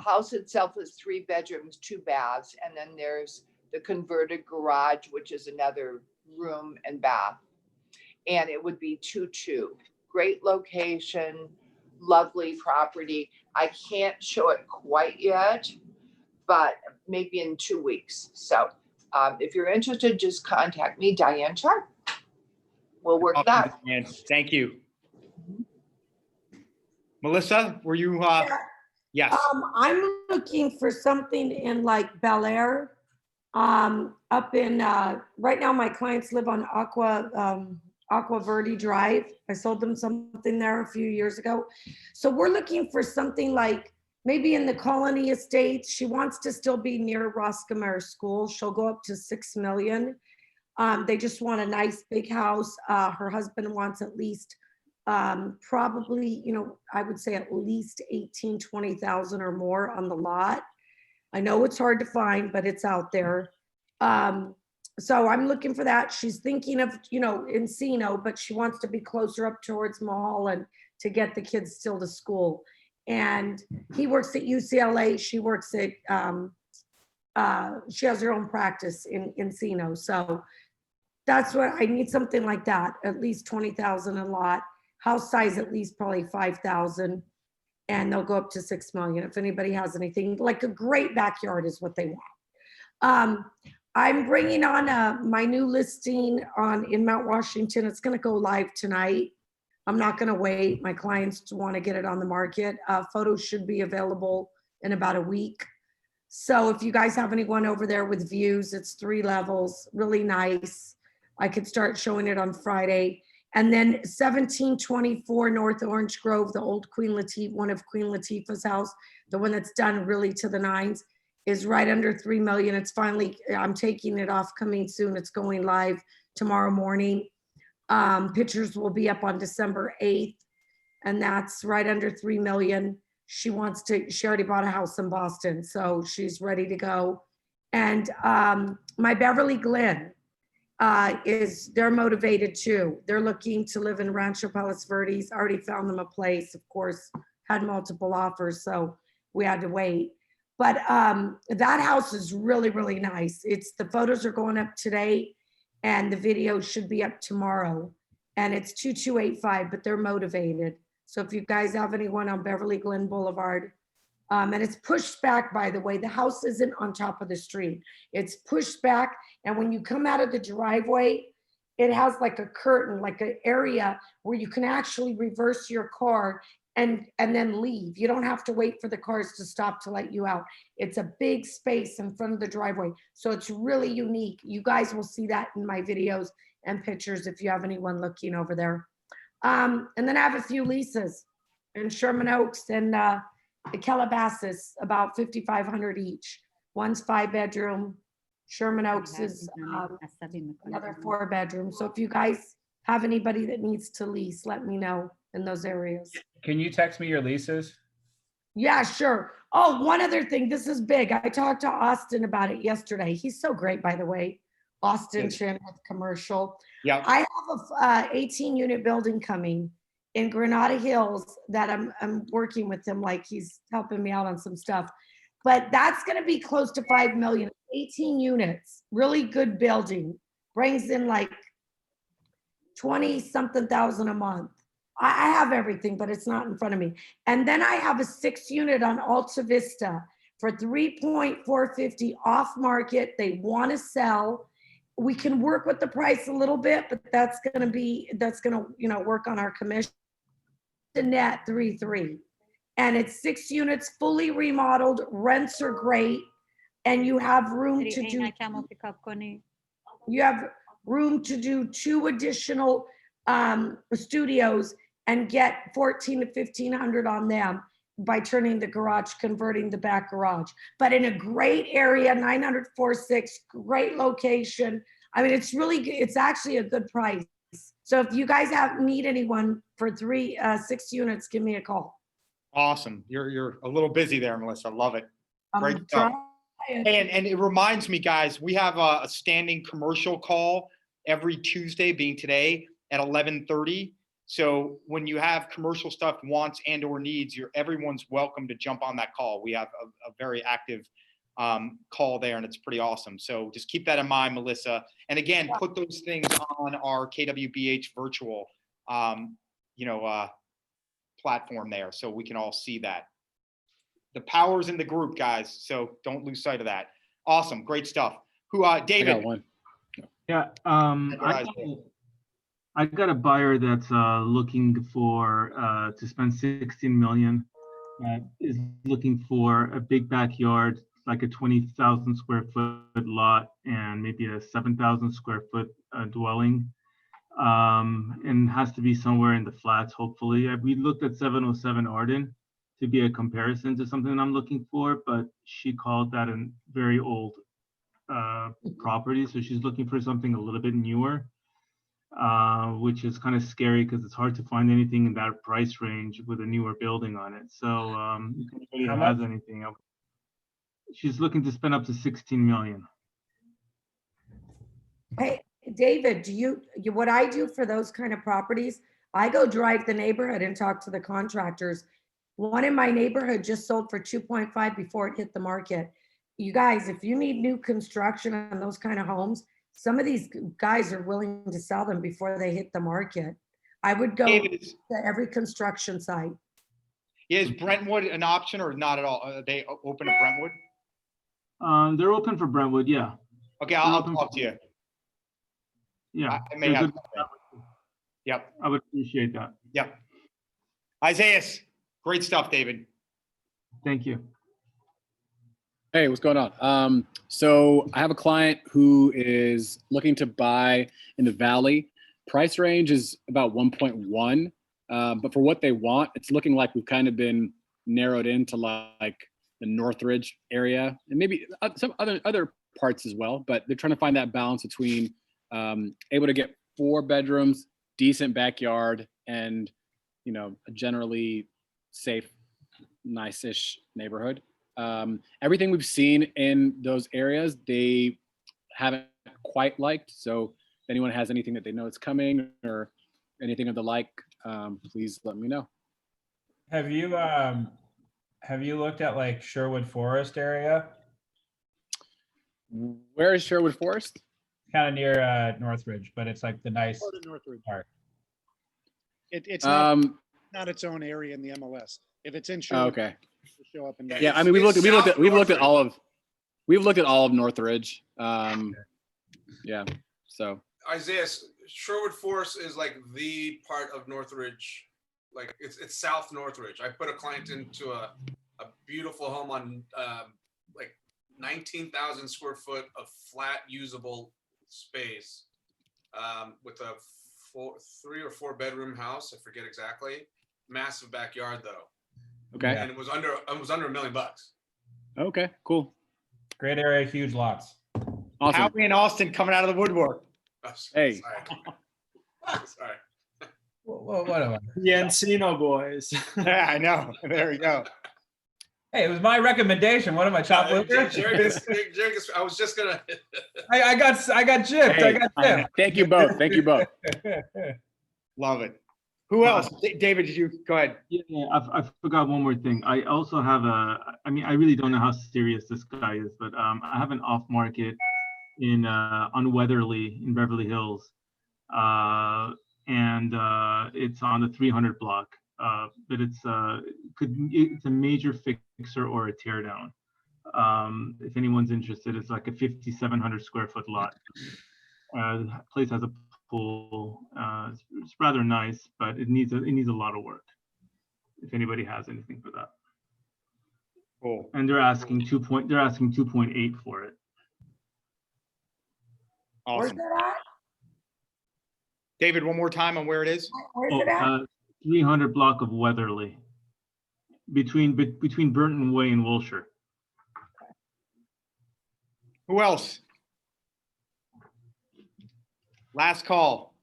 house itself is 3 bedrooms, 2 baths. And then there's the converted garage, which is another room and bath. And it would be 2-2. Great location, lovely property. I can't show it quite yet, but maybe in 2 weeks. So if you're interested, just contact me, Diane Sharp. We'll work that. Thank you. Melissa, were you, yes. I'm looking for something in like Bel Air. Up in, right now my clients live on Aqua Verde Drive. I sold them something there a few years ago. So we're looking for something like maybe in the Colony Estates. She wants to still be near Roscommare School. She'll go up to 6 million. They just want a nice big house. Her husband wants at least probably, I would say at least 18, 20,000 or more on the lot. I know it's hard to find, but it's out there. So I'm looking for that. She's thinking of, Encino, but she wants to be closer up towards Mall and to get the kids still to school. And he works at UCLA. She works at, she has her own practice in Encino. So that's what I need, something like that, at least 20,000 a lot. House size at least probably 5,000, and they'll go up to 6 million. If anybody has anything, like a great backyard is what they want. I'm bringing on my new listing in Mount Washington. It's going to go live tonight. I'm not going to wait. My clients want to get it on the market. Photos should be available in about a week. So if you guys have anyone over there with views, it's 3 levels, really nice. I could start showing it on Friday. And then 1724 North Orange Grove, the old Queen Latifah, one of Queen Latifah's house, the one that's done really to the nines, is right under 3 million. It's finally, I'm taking it off, coming soon. It's going live tomorrow morning. Pictures will be up on December 8th, and that's right under 3 million. She already bought a house in Boston, so she's ready to go. And my Beverly Glen, they're motivated too. They're looking to live in Rancho Palos Verdes. Already found them a place, of course, had multiple offers, so we had to wait. But that house is really, really nice. The photos are going up today and the video should be up tomorrow. And it's 2285, but they're motivated. So if you guys have anyone on Beverly Glen Boulevard, and it's pushed back, by the way, the house isn't on top of the street. It's pushed back. And when you come out of the driveway, it has like a curtain, like an area where you can actually reverse your car and then leave. You don't have to wait for the cars to stop to let you out. It's a big space in front of the driveway. So it's really unique. You guys will see that in my videos and pictures if you have anyone looking over there. And then I have a few leases in Sherman Oaks and Calabasas, about 5,500 each. One's 5-bedroom. Sherman Oaks is another 4-bedroom. So if you guys have anybody that needs to lease, let me know in those areas. Can you text me your leases? Yeah, sure. Oh, one other thing. This is big. I talked to Austin about it yesterday. He's so great, by the way. Austin Chin with commercial. Yeah. I have a 18-unit building coming in Granada Hills that I'm working with him, like he's helping me out on some stuff. But that's going to be close to 5 million, 18 units, really good building, brings in like 20-something thousand a month. I have everything, but it's not in front of me. And then I have a 6-unit on Alta Vista for 3.450 off market. They want to sell. We can work with the price a little bit, but that's going to work on our commission. The net 3.3, and it's 6 units, fully remodeled. Rents are great, and you have room to do. You have room to do 2 additional studios and get 1,400 to 1,500 on them by turning the garage, converting the back garage. But in a great area, 946, great location. I mean, it's actually a good price. So if you guys need anyone for 6 units, give me a call. Awesome. You're a little busy there, Melissa. Love it. Great stuff. And it reminds me, guys, we have a standing commercial call every Tuesday, being today at 11:30. So when you have commercial stuff, wants and or needs, everyone's welcome to jump on that call. We have a very active call there, and it's pretty awesome. So just keep that in mind, Melissa. And again, put those things on our KWBH virtual, platform there, so we can all see that. The power's in the group, guys. So don't lose sight of that. Awesome, great stuff. David? I got one. Yeah, I got a buyer that's looking for to spend 16 million. Is looking for a big backyard, like a 20,000 square foot lot, and maybe a 7,000 square foot dwelling. And has to be somewhere in the flats, hopefully. We looked at 707 Arden to be a comparison to something I'm looking for, but she called that a very old property. So she's looking for something a little bit newer, which is kind of scary because it's hard to find anything in that price range with a newer building on it. So if anybody How has much? anything, she's looking to spend up to 16 million. Hey, David, what I do for those kind of properties, I go drive the neighborhood and talk to the contractors. One in my neighborhood just sold for 2.5 before it hit the market. You guys, if you need new construction on those kind of homes, some of these guys are willing to sell them before they hit the market. I would go David, to every construction site. is Brentwood an option or not at all? Are they open to Brentwood? They're open for Brentwood, yeah. Okay, They're I'll open talk for- to you. Yeah. I may they're have. good. Yep. I would appreciate that. Yep. Isaiah, great stuff, David. Thank you. Hey, what's going on? So I have a client who is looking to buy in the Valley. Price range is about 1.1, but for what they want, it's looking like we've kind of been narrowed into like the Northridge area and maybe some other parts as well. But they're trying to find that balance between able to get 4 bedrooms, decent backyard, and a generally safe, nice-ish neighborhood. Everything we've seen in those areas, they haven't quite liked. So if anyone has anything that they know is coming or anything of the like, please let me know. Have you looked at like Sherwood Forest area? Where is Sherwood Forest? Kind of near Northridge, but it's like the nice Part of Northridge. part. It's not its own area in the MLS. If it's in Oh, Sherwood, okay. it'll show up in Yeah, there. I mean we've looked at all of Northridge. Yeah, so Isaiah, Sherwood Forest is like the part of Northridge, like it's South Northridge. I put a client into a beautiful home on like 19,000 square foot of flat usable space with a 3 or 4 bedroom house. I forget exactly. Massive backyard though. Okay. And it was under $1 million. Okay, cool. Great area, huge lots. Awesome. Howie and Austin coming out of the woodwork. Hey. Sorry. What am I? The Encino boys. Yeah, I know. There we go. Hey, it was my recommendation. What am I, chop liver? Jerry, I was just gonna. I got gypped. Hey, I got gypped. Thank you both. Thank you both. Love it. Who else? David, did you go ahead? Yeah, I forgot one more thing. I also have I mean, I really don't know how serious this guy is, but I have an off market on Weatherly in Beverly Hills. And it's on the 300 block. But it's a major fixer or a tear down. If anyone's interested, it's like a 5,700 square foot lot. The place has a pool. It's rather nice, but it needs a lot of work. If anybody has anything for that. Cool. And they're asking 2.8 for it. Where's Awesome. that at? David, one more time on where it is. Where's it at? 300 block of Weatherly, between Burton Way and Wilshire. Who else? Last call.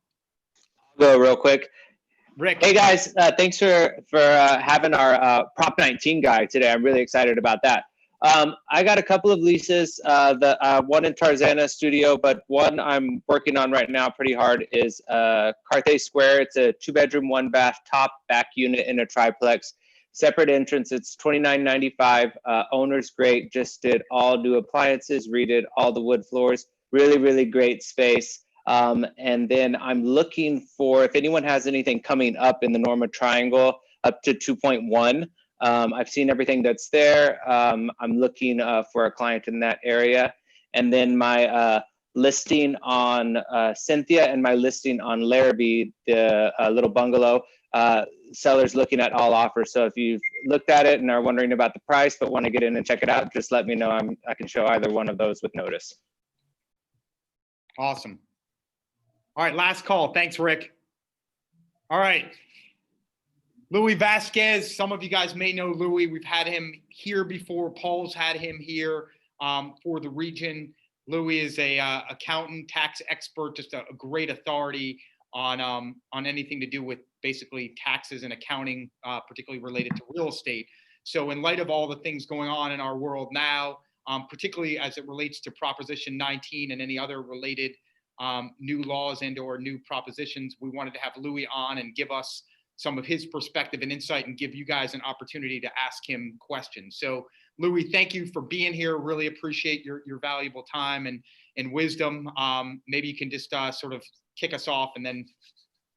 Go real quick. Rick. Hey guys, thanks for having our Prop 19 guy today. I'm really excited about that. I got a couple of leases, one in Tarzana Studio, but one I'm working on right now pretty hard is Carthay Square. It's a 2-bedroom, 1-bath, top back unit in a triplex. Separate entrance, it's $29.95. Owner's great, just did all new appliances, redid all the wood floors. Really, really great space. And then I'm looking for, if anyone has anything coming up in the Norma Triangle, up to 2.1. I've seen everything that's there. I'm looking for a client in that area. And then my listing on Cynthia and my listing on Larrabee, the little bungalow. Sellers looking at all offers. So if you've looked at it and are wondering about the price but want to get in and check it out, just let me know. I can show either one of those with notice. Awesome. All right, last call. Thanks, Rick. All right. Louie Vasquez. Some of you guys may know Louie. We've had him here before. Paul's had him here for the region. Louie is a accountant, tax expert, just a great authority on anything to do with basically taxes and accounting, particularly related to real estate. So in light of all the things going on in our world now, particularly as it relates to Proposition 19 and any other related new laws and or new propositions, we wanted to have Louie on and give us some of his perspective and insight and give you guys an opportunity to ask him questions. So Louie, thank you for being here. Really appreciate your valuable time and wisdom. Maybe you can just sort of kick us off and then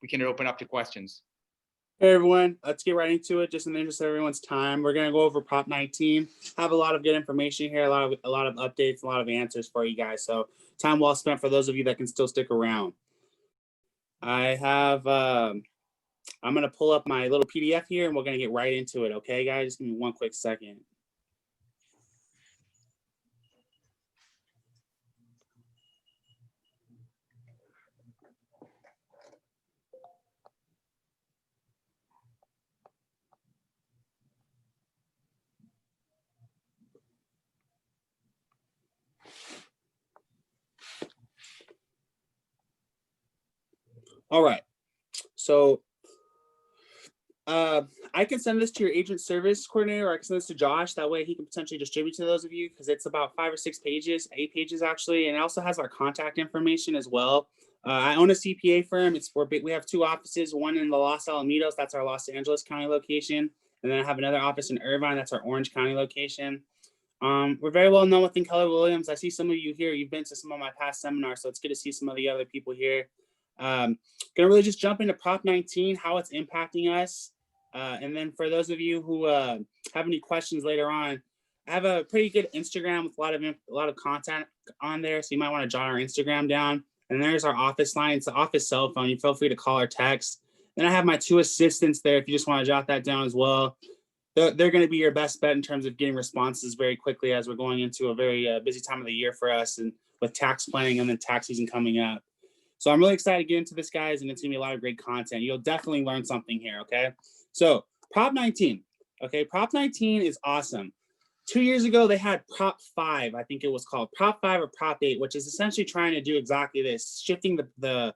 we can open up to questions. Hey everyone, let's get right into it. Just in the interest of everyone's time, we're gonna go over Prop 19. Have a lot of good information here, a lot of updates, a lot of answers for you guys. So time well spent for those of you that can still stick around. I have, I'm gonna pull up my little PDF here and we're gonna get right into it. Okay, guys, just give me one quick second. All right, so I can send this to your agent service coordinator, or I can send this to Josh. That way he can potentially distribute to those of you, because it's about 5 or 6 pages, 8 pages actually, and it also has our contact information as well. I own a CPA firm. We have 2 offices, one in the Los Alamitos, that's our Los Angeles County location, and then I have another office in Irvine, that's our Orange County location. We're very well known within Keller Williams. I see some of you here. You've been to some of my past seminars, so it's good to see some of the other people here. Gonna really just jump into Prop 19, how it's impacting us. And then for those of you who have any questions later on, I have a pretty good Instagram with a lot of content on there. So you might want to jot our Instagram down. And there's our office line. It's the office cell phone. You feel free to call or text. Then I have my 2 assistants there if you just want to jot that down as well. They're going to be your best bet in terms of getting responses very quickly as we're going into a very busy time of the year for us, and with tax planning and then tax season coming up. So I'm really excited to get into this, guys, and it's gonna be a lot of great content. You'll definitely learn something here, okay? So Prop 19, okay? Prop 19 is awesome. 2 years ago, they had Prop 5, I think it was called, Prop 5 or Prop 8, which is essentially trying to do exactly this, shifting the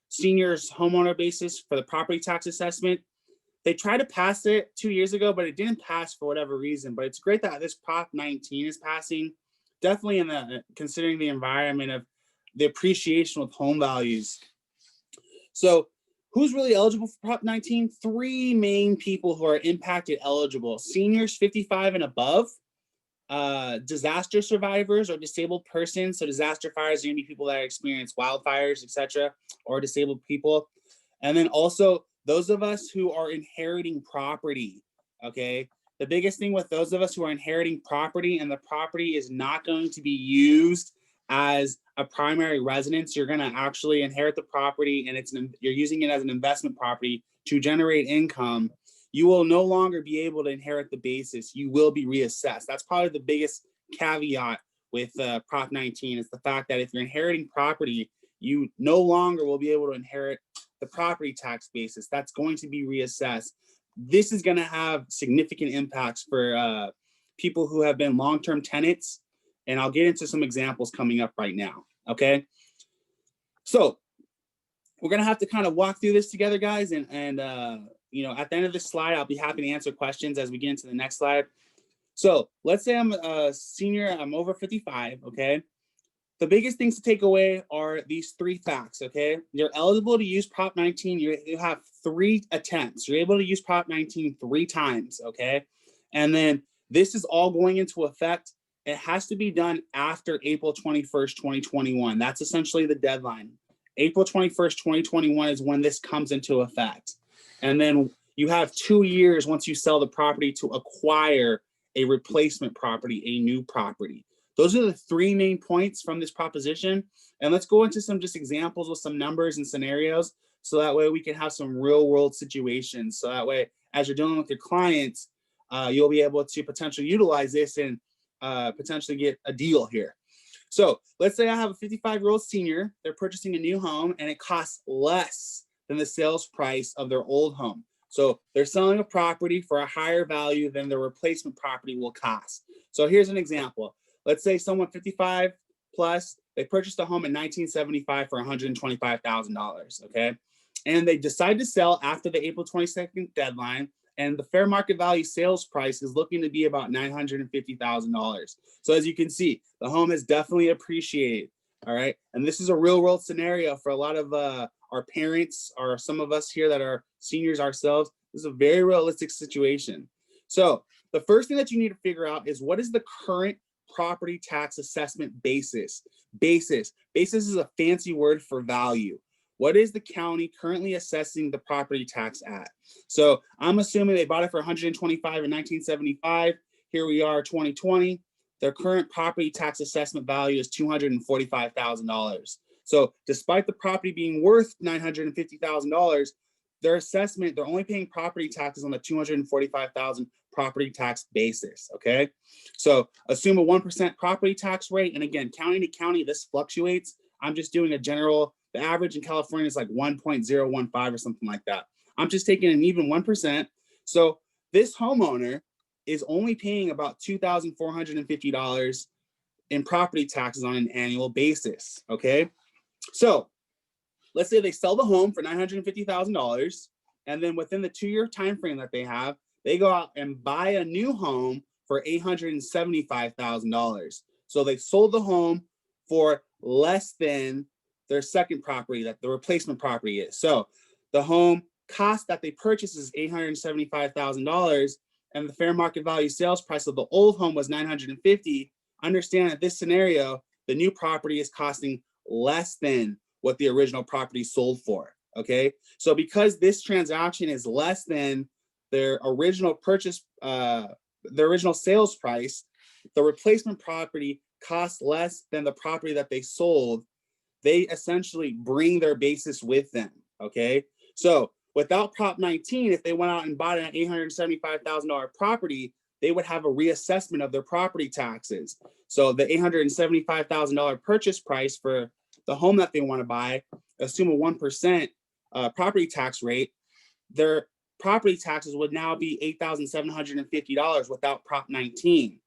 seniors homeowner basis for the property tax assessment. They tried to pass it 2 years ago, but it didn't pass for whatever reason. But it's great that this Prop 19 is passing, definitely considering the environment of the appreciation with home values. So who's really eligible for Prop 19? 3 main people who are impacted eligible: seniors 55 and above, disaster survivors or disabled persons. So disaster fires are gonna be people that experience wildfires, etc., or disabled people. And then also those of us who are inheriting property, okay? The biggest thing with those of us who are inheriting property and the property is not going to be used as a primary residence, you're going to actually inherit the property and you're using it as an investment property to generate income. You will no longer be able to inherit the basis. You will be reassessed. That's probably the biggest caveat with Prop 19 is the fact that if you're inheriting property, you no longer will be able to inherit the property tax basis. That's going to be reassessed. This is going to have significant impacts for people who have been long-term tenants. And I'll get into some examples coming up right now, okay? So we're gonna have to kind of walk through this together, guys. And you know, at the end of this slide, I'll be happy to answer questions as we get into the next slide. So let's say I'm a senior, I'm over 55, okay? The biggest things to take away are these 3 facts, okay? You're eligible to use Prop 19. You have 3 attempts. You're able to use Prop 19 3 times, okay? And then this is all going into effect. It has to be done after April 21st, 2021. That's essentially the deadline. April 21st, 2021 is when this comes into effect. And then you have 2 years once you sell the property to acquire a replacement property, a new property. those are the three main points from this proposition. And let's go into some just examples with some numbers and scenarios. So that way we can have some real world situations. So that way, as you're dealing with your clients, you'll be able to potentially utilize this and potentially get a deal here. So let's say I have a 55-year-old senior, they're purchasing a new home and it costs less than the sales price of their old home. So they're selling a property for a higher value than the replacement property will cost. So here's an example. Let's say someone 55 plus, they purchased a home in 1975 for $125,000, okay? And they decide to sell after the April 22nd deadline, and the fair market value sales price is looking to be about $950,000. So as you can see, the home has definitely appreciated, all right? And this is a real world scenario for a lot of our parents or some of us here that are seniors ourselves. This is a very realistic situation. So the first thing that you need to figure out is what is the current property tax assessment basis? Basis is a fancy word for value. What is the county currently assessing the property tax at? So I'm assuming they bought it for $125 in 1975. Here we are, 2020. Their current property tax assessment value is $245,000. So despite the property being worth $950,000, their assessment, they're only paying property taxes on the $245,000 property tax basis, okay? So assume a 1% property tax rate. And again, county to county, this fluctuates. I'm just doing a general, the average in California is like 1.015 or something like that. I'm just taking an even 1%. So this homeowner is only paying about $2,450 in property taxes on an annual basis, okay? So let's say they sell the home for $950,000, and then within the 2-year time frame that they have, they go out and buy a new home for $875,000. So they sold the home for less than their second property that the replacement property is. So the home cost that they purchased is $875,000, and the fair market value sales price of the old home was $950,000. Understand that this scenario, the new property is costing less than what the original property sold for, okay? So because this transaction is less than their original purchase, the original sales price, the replacement property costs less than the property that they sold, they essentially bring their basis with them, okay? So without Prop 19, if they went out and bought an $875,000 property, they would have a reassessment of their property taxes. So the $875,000 purchase price for the home that they want to buy, assume a 1% property tax rate, their property taxes would now be $8,750 without Prop 19.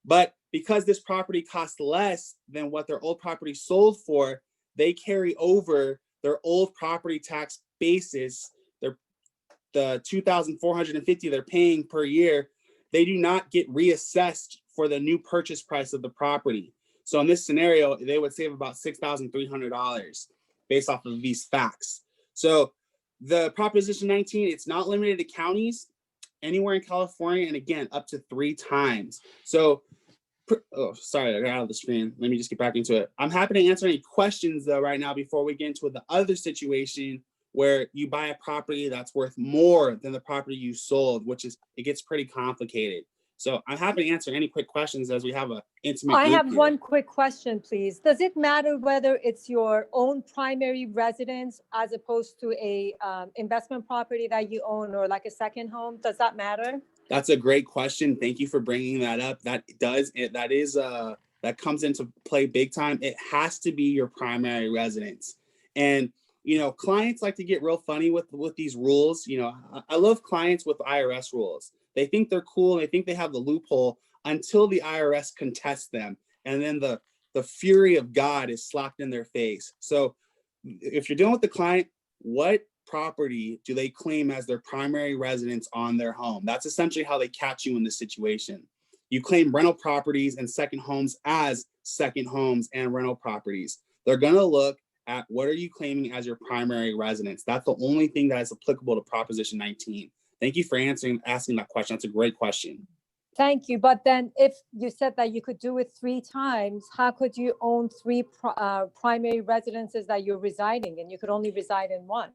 But because this property costs less than what their old property sold for, they carry over their old property tax basis, the $2,450 they're paying per year. They do not get reassessed for the new purchase price of the property. So in this scenario, they would save about $6,300 based off of these facts. So the Proposition 19, it's not limited to counties, anywhere in California, and again, up to 3 times. So, oh, sorry, I got out of the screen. Let me just get back into it. I'm happy to answer any questions though right now before we get into the other situation where you buy a property that's worth more than the property you sold, which is, it gets pretty complicated. So I'm happy to answer any quick questions as we have an intimate I group have here. one quick question, please. Does it matter whether it's your own primary residence as opposed to a investment property that you own or like a second home? Does that matter? That's a great question. Thank you for bringing that up. That comes into play big time. It has to be your primary residence. And you know, clients like to get real funny with these rules. You know, I love clients with IRS rules. They think they're cool. They think they have the loophole until the IRS contests them. And then the fury of God is slapped in their face. So if you're dealing with the client, what property do they claim as their primary residence on their home? That's essentially how they catch you in this situation. You claim rental properties and second homes as second homes and rental properties. They're going to look at what are you claiming as your primary residence. That's the only thing that is applicable to Proposition 19. Thank you for asking that question. That's a great question. Thank you. But then if you said that you could do it 3 times, how could you own 3 primary residences that you're residing in? You could only reside in 1.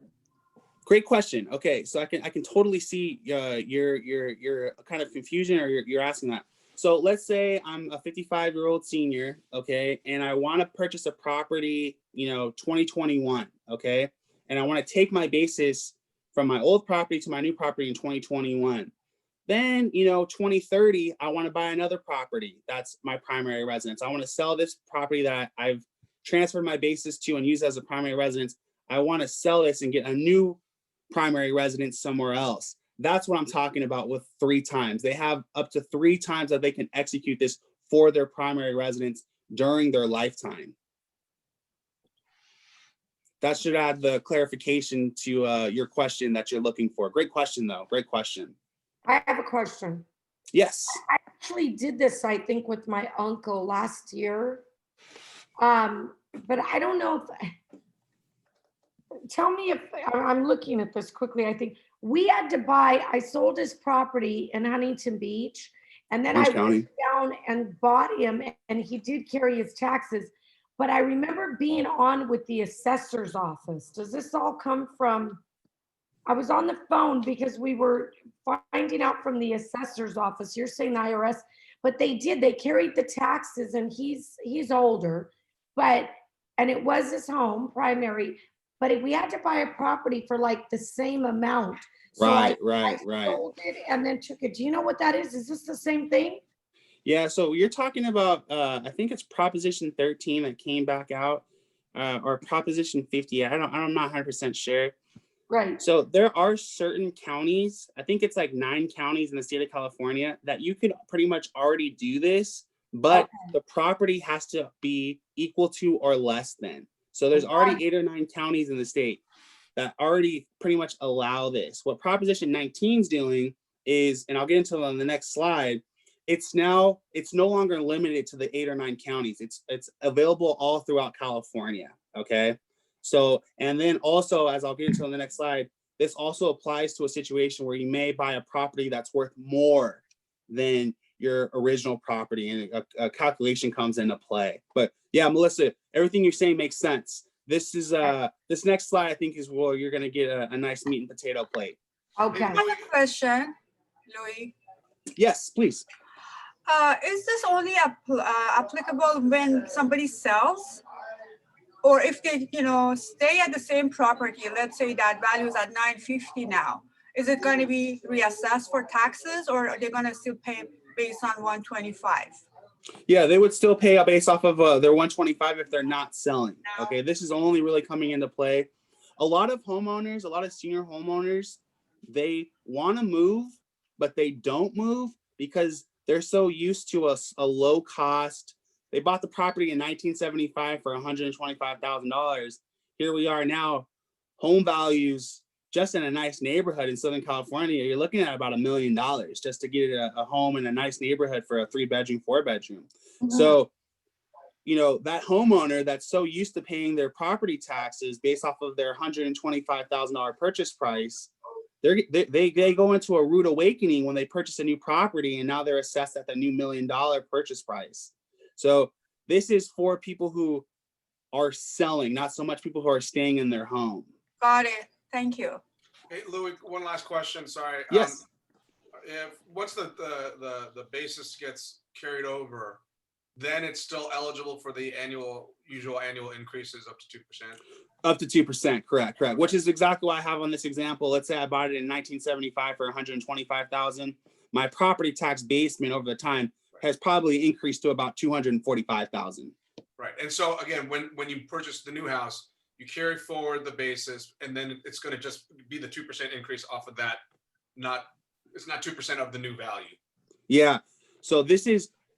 Great question. Okay, so I can totally see your kind of confusion, or you're asking that. So let's say I'm a 55-year-old senior, okay, and I want to purchase a property, 2021, okay, and I want to take my basis from my old property to my new property in 2021. Then, 2030, I want to buy another property. That's my primary residence. I want to sell this property that I've transferred my basis to and use as a primary residence. I want to sell this and get a new primary residence somewhere else. That's what I'm talking about with 3 times. They have up to 3 times that they can execute this for their primary residence during their lifetime. That should add the clarification to your question that you're looking for. Great question, though. Great question. I have a question. Yes. I actually did this, I think, with my uncle last year. But I don't know if, tell me if, I'm looking at this quickly. I think we had to buy, I sold his property in Huntington Beach, and then Orange I County. went down and bought him, and he did carry his taxes. But I remember being on with the assessor's office. Does this all come from, I was on the phone because we were finding out from the assessor's office. You're saying the IRS, but they carried the taxes, and he's older, and it was his home primary, but we had to buy a property for like the same amount. So I sold it and then took it. Do you know what that is? Is this the same thing? Yeah, so you're talking about, I think it's Proposition 13 that came back out, or Proposition 50. I'm not 100% sure. Right. So there are certain counties, I think it's like 9 counties in the state of California, that you could pretty much already do this, but the property has to be equal to or less than. So there's already 8 or 9 counties in the state that already pretty much allow this. What Proposition 19 is doing is, and I'll get into it on the next slide, it's no longer limited to the 8 or 9 counties. It's available all throughout California, okay? So, and then also, as I'll get into on the next slide, this also applies to a situation where you may buy a property that's worth more than your original property, and a calculation comes into play. But yeah, Melissa, everything you're saying makes sense. This is this next slide, I think, is where you're going to get a nice meat and potato plate. Okay. I have a question, Louie. Yes, please. Is this only applicable when somebody sells? Or if they, stay at the same property, let's say that value is at $950 now, is it going to be reassessed for taxes, or are they going to still pay based on 125? Yeah, they would still pay based off of their 125 if they're not selling. Okay, this is only really coming into play. A lot of homeowners, a lot of senior homeowners, they want to move, but they don't move because they're so used to a low cost. They bought the property in 1975 for $125,000. Here we are now, home values just in a nice neighborhood in Southern California, you're looking at about $1 million just to get a home in a nice neighborhood for a 3-bedroom, 4-bedroom. Mm-hmm. So, that homeowner that's so used to paying their property taxes based off of their $125,000 purchase price, they go into a rude awakening when they purchase a new property, and now they're assessed at the new $1 million purchase price. So this is for people who are selling, not so much people who are staying in their home. Got it. Thank you. Hey, Louie, one last question. Sorry. Yes. If once the basis gets carried over, then it's still eligible for the usual annual increases up to 2%. Up to 2%, correct. Which is exactly what I have on this example. Let's say I bought it in 1975 for $125,000. My property tax basement over the time has probably increased to about $245,000. Right. And so again, when you purchase the new house, you carry forward the basis, and then it's going to just be the 2% increase off of that. It's not 2% of the new value. Yeah. So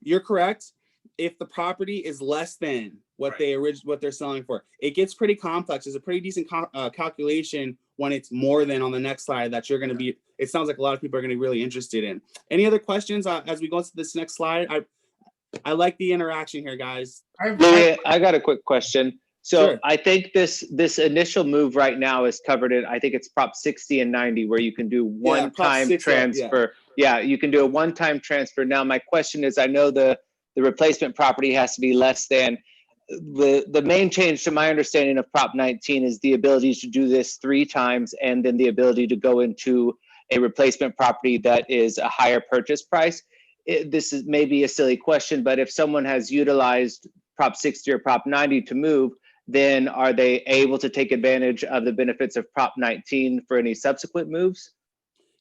you're correct. If the property is less than what what they're selling for, it gets pretty complex. It's a pretty decent calculation when it's more than on the next slide that you're going to be. It sounds like a lot of people are going to be really interested in. Any other questions as we go to this next slide? I like the interaction here, guys. Louie, I got a quick question. So Sure. I think this initial move right now is covered in, I think it's Prop 60 and 90, where you can do one-time transfer. Yeah, you can do a one-time transfer. Now, my question is, I know the replacement property has to be less than. The main change to my understanding of Prop 19 is the ability to do this 3 times, and then the ability to go into a replacement property that is a higher purchase price. this is maybe a silly question, but if someone has utilized Prop 60 or Prop 90 to move, then are they able to take advantage of the benefits of Prop 19 for any subsequent moves?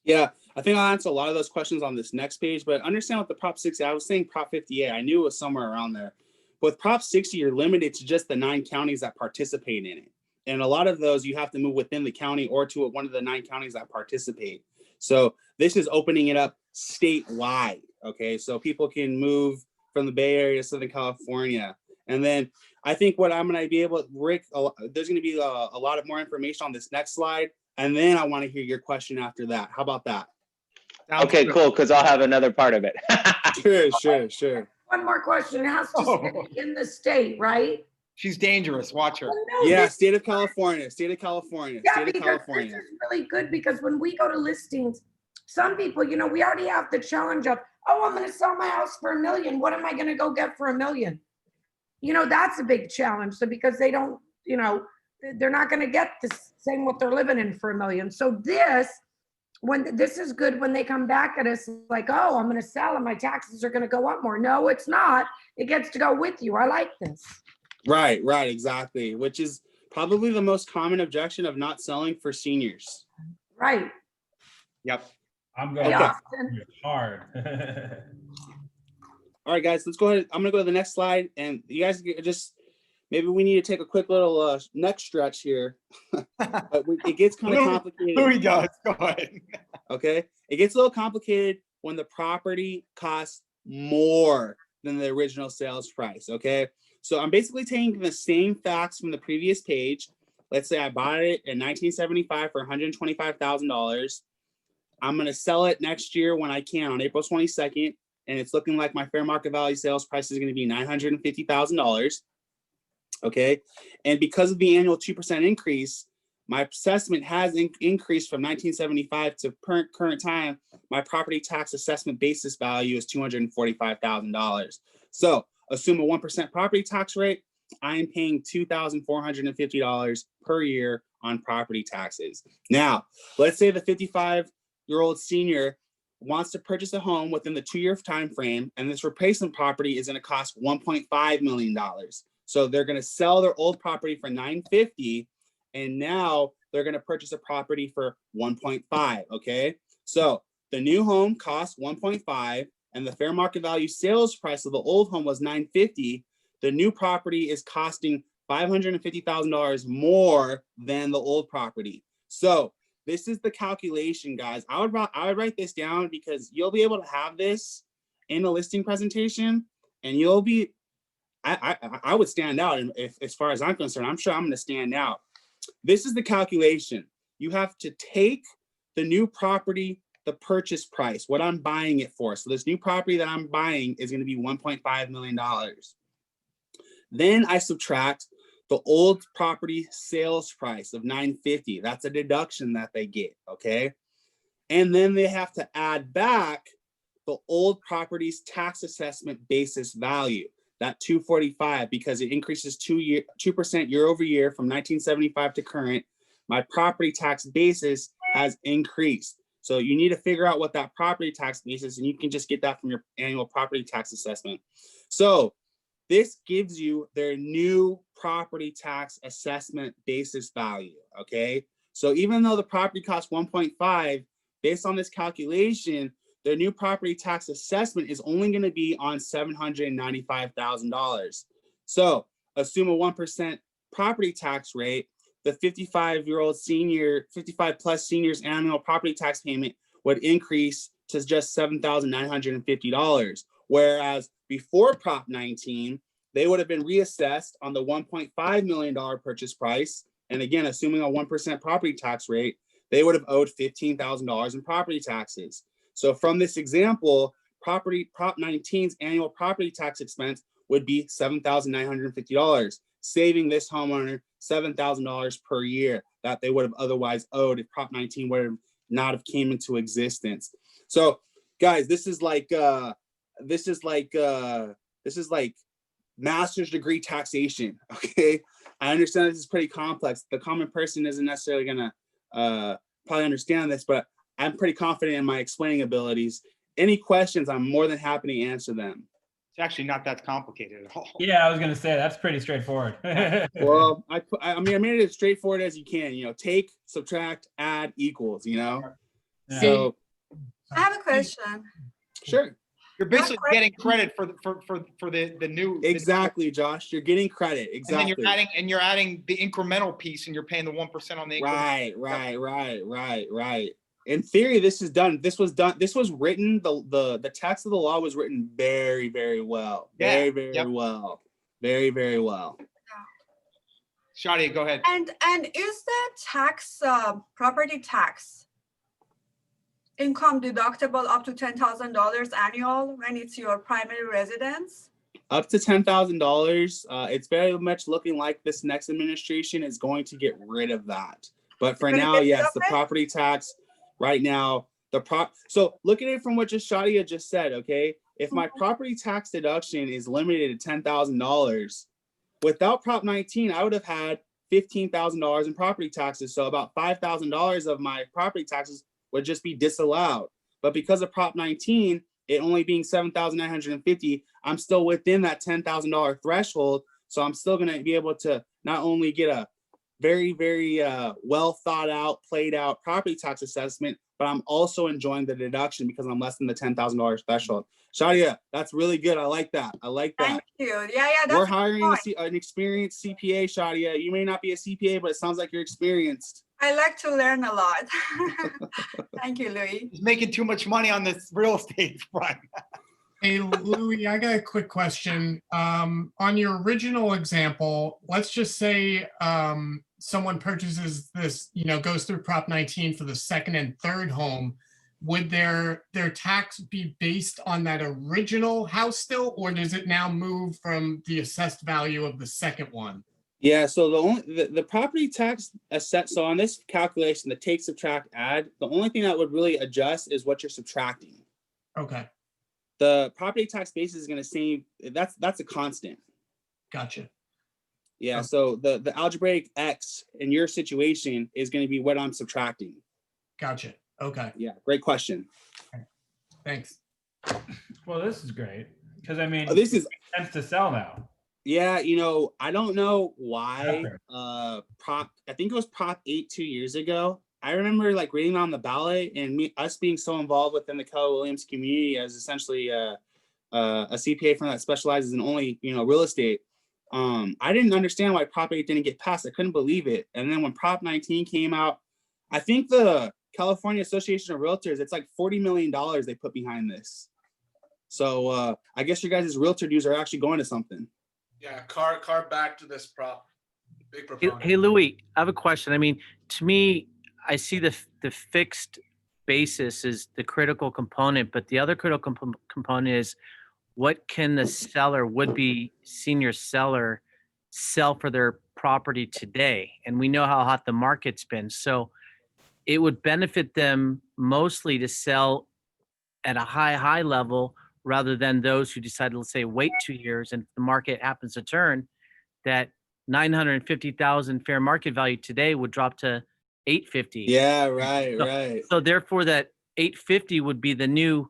Yeah, I think I'll answer a lot of those questions on this next page, but understand with the Prop 60, I was saying Prop 58, I knew it was somewhere around there. With Prop 60, you're limited to just the 9 counties that participate in it. And a lot of those, you have to move within the county or to one of the 9 counties that participate. So this is opening it up statewide, okay? So people can move from the Bay Area to Southern California. And then I think what I'm gonna be able, Rick, there's gonna be a lot of more information on this next slide. And then I wanna hear your question after that. How about that? Okay, cool, because I'll have another part of it. Sure. One more question. It has to stay in the state, right? She's dangerous. Watch her. Yeah, state of California, state of California, Yeah, state of because California. this is really good because when we go to listings, some people, you know, we already have the challenge of, oh, I'm going to sell my house for $1 million. What am I going to go get for $1 million? You know, that's a big challenge. So because they don't, you know, they're not going to get the same what they're living in for $1 million. So this is good when they come back at us like, oh, I'm going to sell and my taxes are going to go up more. No, it's not. It gets to go with you. I like this. Right, exactly. Which is probably the most common objection of not selling for seniors. Right. Yep. I'm going hard. All right, guys, let's go ahead. I'm gonna go to the next slide, and you guys just maybe we need to take a quick little neck stretch here. But it gets kind of complicated. Louie does. Go ahead. Okay, it gets a little complicated when the property costs more than the original sales price. Okay, so I'm basically taking the same facts from the previous page. Let's say I bought it in 1975 for $125,000. I'm gonna sell it next year when I can on April 22nd, and it's looking like my fair market value sales price is gonna be $950,000. Okay, and because of the annual 2% increase, my assessment has increased from 1975 to current time. My property tax assessment basis value is $245,000. So assume a 1% property tax rate. I am paying $2,450 per year on property taxes. Now, let's say the 55-year-old senior wants to purchase a home within the 2-year time frame, and this replacement property is going to cost $1.5 million. So they're going to sell their old property for $950,000, and now they're going to purchase a property for $1.5. Okay, so the new home costs $1.5, and the fair market value sales price of the old home was $950,000. The new property is costing $550,000 more than the old property. So this is the calculation, guys. I would write this down because you'll be able to have this in a listing presentation, and you'll be. I would stand out, and as far as I'm concerned, I'm sure I'm going to stand out. This is the calculation. You have to take the new property, the purchase price, what I'm buying it for. So this new property that I'm buying is going to be $1.5 million. Then I subtract the old property sales price of $950,000. That's a deduction that they get, okay? And then they have to add back the old property's tax assessment basis value, that $245,000, because it increases 2% year over year from 1975 to current. My property tax basis has increased. So you need to figure out what that property tax basis is, and you can just get that from your annual property tax assessment. So this gives you their new property tax assessment basis value, okay? So even though the property costs 1.5, based on this calculation, their new property tax assessment is only going to be on $795,000. So assume a 1% property tax rate, the 55-year-old senior, 55 plus seniors annual property tax payment would increase to just $7,950. Whereas before Prop 19, they would have been reassessed on the $1.5 million purchase price. And again, assuming a 1% property tax rate, they would have owed $15,000 in property taxes. So from this example, Prop 19's annual property tax expense would be $7,950, saving this homeowner $7,000 per year that they would have otherwise owed if Prop 19 would have not have came into existence. So guys, this is like master's degree taxation. Okay, I understand this is pretty complex. The common person isn't necessarily gonna probably understand this, but I'm pretty confident in my explaining abilities, any questions, I'm more than happy to answer them. It's actually not that complicated at all. Yeah, I was gonna say that's pretty straightforward. Well, I mean, I made it as straightforward as you can. You know, take, subtract, add, equals. You know, so I have a question. sure. You're basically getting credit for the new. Exactly, Josh. You're getting credit. Exactly. And you're adding the incremental piece, and you're paying the 1% on the increment. Right. In theory, this is done. This was written. The text of the law was written very, very well. Very well. Very, very well. Shadia, go ahead. And is the tax, property tax, income deductible up to $10,000 annual when it's your primary residence? Up to $10,000. It's very much looking like this next administration is going to get rid of that. But for now, yes, the property tax right now, so look at it from what Shadia just said, okay? If my property tax deduction is limited to $10,000, without Prop 19, I would have had $15,000 in property taxes. So about $5,000 of my property taxes would just be disallowed. But because of Prop 19, it only being $7,950, I'm still within that $10,000 threshold. So I'm still going to be able to not only get a very, very well thought out, played out property tax assessment, but I'm also enjoying the deduction because I'm less than the $10,000 threshold. Shadia, that's really good. I like that. Thank you. Yeah, that's We're hiring an experienced CPA, Shadia. You may not be a CPA, but it sounds like you're experienced. I like to learn a lot. Thank you, Louie. He's making too much money on this real estate front. Hey, Louie, I got a quick question. On your original example, let's just say someone purchases this, goes through Prop 19 for the second and third home. Would their tax be based on that original house still, or does it now move from the assessed value of the second one? Yeah, so the property tax asset, so on this calculation, the take, subtract, add, the only thing that would really adjust is what you're subtracting. Okay. The property tax basis is going to stay, that's a constant. Gotcha. Yeah, so the algebraic X in your situation is going to be what I'm subtracting. Gotcha. Okay. Yeah, great question. Thanks. Well, this is great because I mean, this is sense to sell now. Yeah, I don't know why. I think it was Prop 8 2 years ago. I remember like reading on the ballot and us being so involved within the Keller Williams community as essentially a CPA firm that specializes in only real estate. I didn't understand why Prop 8 didn't get passed. I couldn't believe it. And then when Prop 19 came out, I think the California Association of Realtors, it's like $40 million they put behind this. So I guess your guys' realtor dues are actually going to something. Yeah, car back to this prop. Big proponent. Hey, Louie, I have a question. I mean, to me, I see the fixed basis is the critical component, but the other critical component is what can the seller, would-be senior seller, sell for their property today? And we know how hot the market's been. So it would benefit them mostly to sell at a high level rather than those who decide, let's say, wait 2 years and if the market happens to turn, that 950,000 fair market value today would drop to 850. Yeah, right. So therefore that 850 would be the new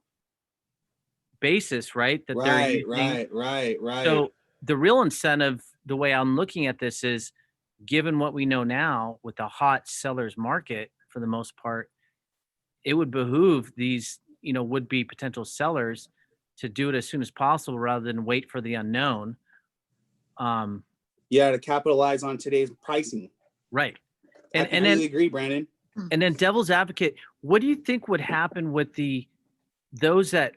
basis, right? That they're using. Right. So the real incentive, the way I'm looking at this is, given what we know now with the hot seller's market for the most part, it would behoove these, would-be potential sellers to do it as soon as possible rather than wait for the unknown. Yeah, to capitalize on today's pricing. Right. I completely agree, Brandon. And then devil's advocate, what do you think would happen with those that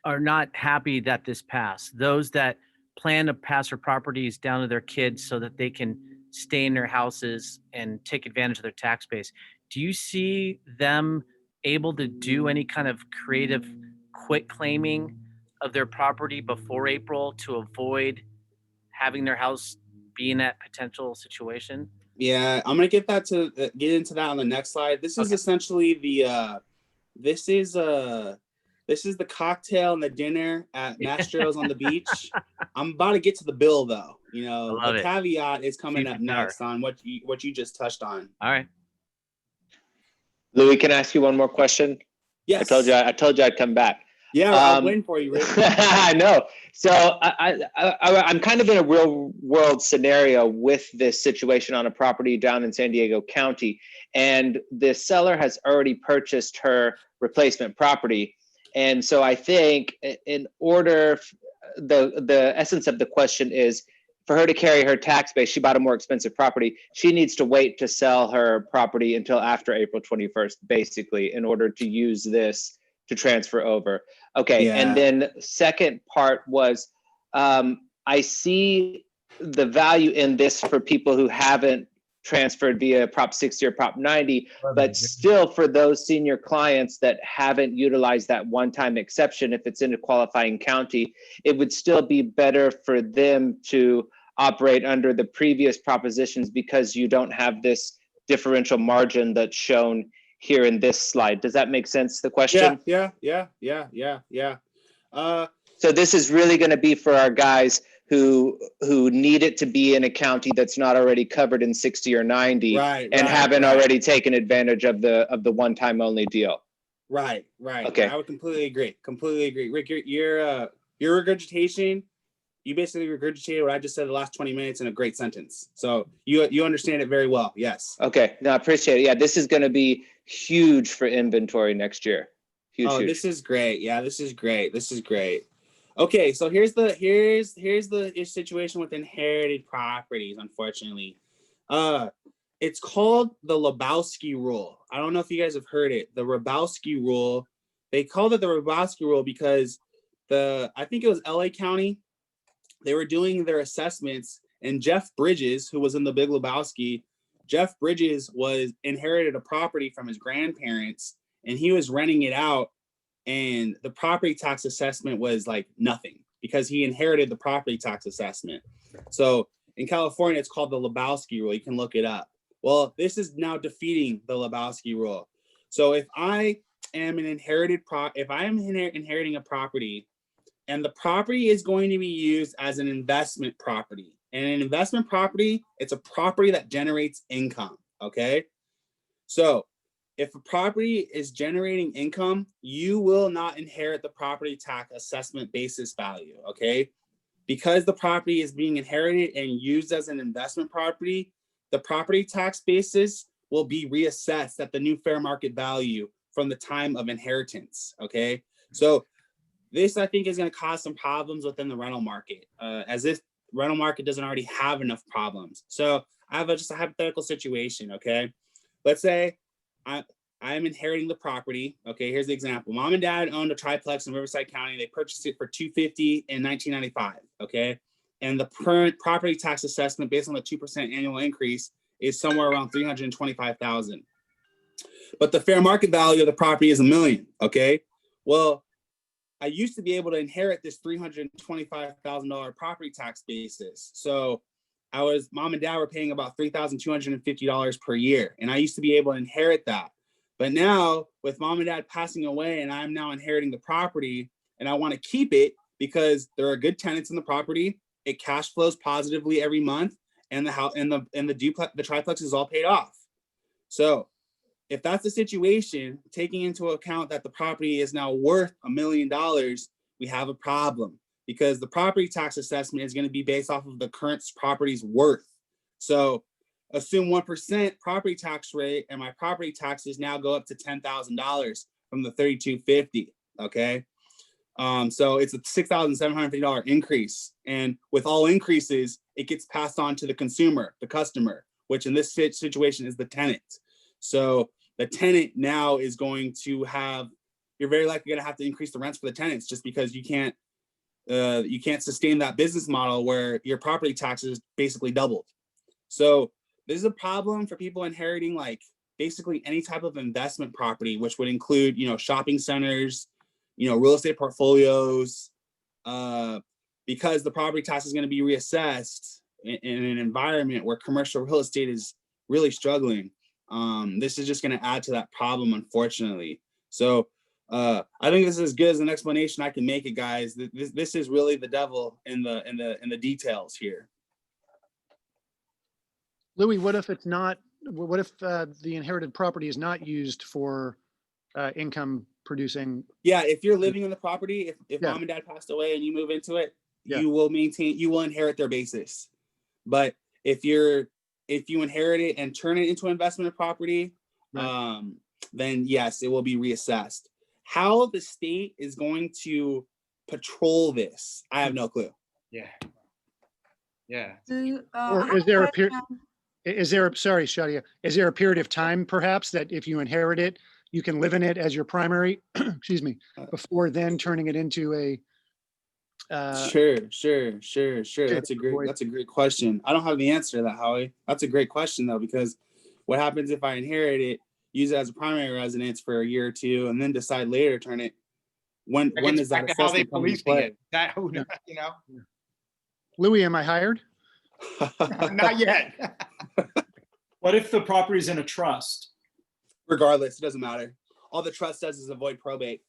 are not happy that this passed, those that plan to pass their properties down to their kids so that they can stay in their houses and take advantage of their tax base? Do you see them able to do any kind of creative quit claiming of their property before April to avoid having their house be in that potential situation? Yeah, I'm gonna get into that on the next slide. This is essentially this is the cocktail and the dinner at Mastro's on the beach. I'm about to get to the bill though. The caveat is coming up next on what you just touched on. All right. Louie, can I ask you one more question? Yes. I told you I'd come back. Yeah, I'll win for you, Rick. I know. So I'm kind of in a real world scenario with this situation on a property down in San Diego County, and the seller has already purchased her replacement property. And so I think in order, the essence of the question is for her to carry her tax base, she bought a more expensive property. She needs to wait to sell her property until after April 21st, basically, in order to use this to transfer over. Okay, Yeah. and then second part was, I see the value in this for people who haven't transferred via Prop 60 or Prop 90, but still for those senior clients that haven't utilized that one-time exception, if it's in a qualifying county, it would still be better for them to operate under the previous propositions because you don't have this differential margin that's shown here in this slide. Does that make sense, the question? Yeah. So this is really going to be for our guys who need it to be in a county that's not already covered in 60 or 90 and haven't already taken advantage of the one-time only deal. Right. Okay. I would completely agree. Rick, your regurgitation, you basically regurgitated what I just said the last 20 minutes in a great sentence. So you understand it very well. Yes. Okay. No, I appreciate it. Yeah, this is going to be huge for inventory next year. Huge. This is great. Yeah, this is great. Okay, so here's the situation with inherited properties, unfortunately. It's called the Lebowski rule. I don't know if you guys have heard it. The Lebowski rule. They called it the Lebowski rule because I think it was LA County. They were doing their assessments, and Jeff Bridges, who was in the Big Lebowski, Jeff Bridges inherited a property from his grandparents, and he was renting it out. And the property tax assessment was like nothing because he inherited the property tax assessment. So in California, it's called the Lebowski rule. You can look it up. Well, this is now defeating the Lebowski rule. So if I am inheriting a property and the property is going to be used as an investment property, and an investment property, it's a property that generates income. Okay. So if a property is generating income, you will not inherit the property tax assessment basis value, okay? Because the property is being inherited and used as an investment property, the property tax basis will be reassessed at the new fair market value from the time of inheritance, okay? So this, I think, is going to cause some problems within the rental market, as if rental market doesn't already have enough problems. So I have just a hypothetical situation, okay? Let's say I'm inheriting the property. Okay, here's the example. Mom and dad owned a triplex in Riverside County. They purchased it for $250 in 1995. Okay, and the current property tax assessment based on the 2% annual increase is somewhere around $325,000. But the fair market value of the property is $1 million. Okay, well, I used to be able to inherit this $325,000 property tax basis. So mom and dad were paying about $3,250 per year. And I used to be able to inherit that. But now with mom and dad passing away and I'm now inheriting the property and I want to keep it because there are good tenants in the property, it cash flows positively every month, and the house and the triplex is all paid off. So if that's the situation, taking into account that the property is now worth $1 million, we have a problem because the property tax assessment is going to be based off of the current property's worth. So assume 1% property tax rate, and my property taxes now go up to $10,000 from the $3,250. Okay. So it's a $6,750 increase. And with all increases, it gets passed on to the consumer, the customer, which in this situation is the tenant. So the tenant now is going to you're very likely going to have to increase the rents for the tenants just because you can't sustain that business model where your property taxes basically doubled. So this is a problem for people inheriting like basically any type of investment property, which would include, shopping centers, real estate portfolios, because the property tax is going to be reassessed in an environment where commercial real estate is really struggling. This is just going to add to that problem, unfortunately. So I think this is as good as an explanation I can make it, guys. This is really the devil in the details here. Louie, what if the inherited property is not used for income producing. Yeah, if you're living in the property, if Yeah. mom and dad passed away and you move into it, Yeah. you will inherit their basis. But if you inherit it and turn it into an investment property, Right. then yes, it will be reassessed. How the state is going to patrol this, I have no clue. Yeah. Yeah. I Or have is a there a period? question. Sorry, Shadia, is there a period of time perhaps that if you inherit it, you can live in it as your primary, excuse me, before then turning it into a, Sure. That's a great question. I don't have the answer to that, Howie. That's a great question though, because what happens if I inherit it, use it as a primary residence for a year or two, and then decide later to turn it? When does that Back to how they assessment come into policing play? it. That who you know? Louis, am I hired? Not yet. What if the property's in a trust? Regardless, it doesn't matter. All the trust does is avoid probate.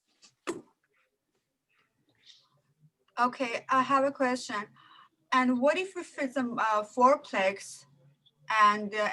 Okay, I have a question. And what if it's a fourplex and the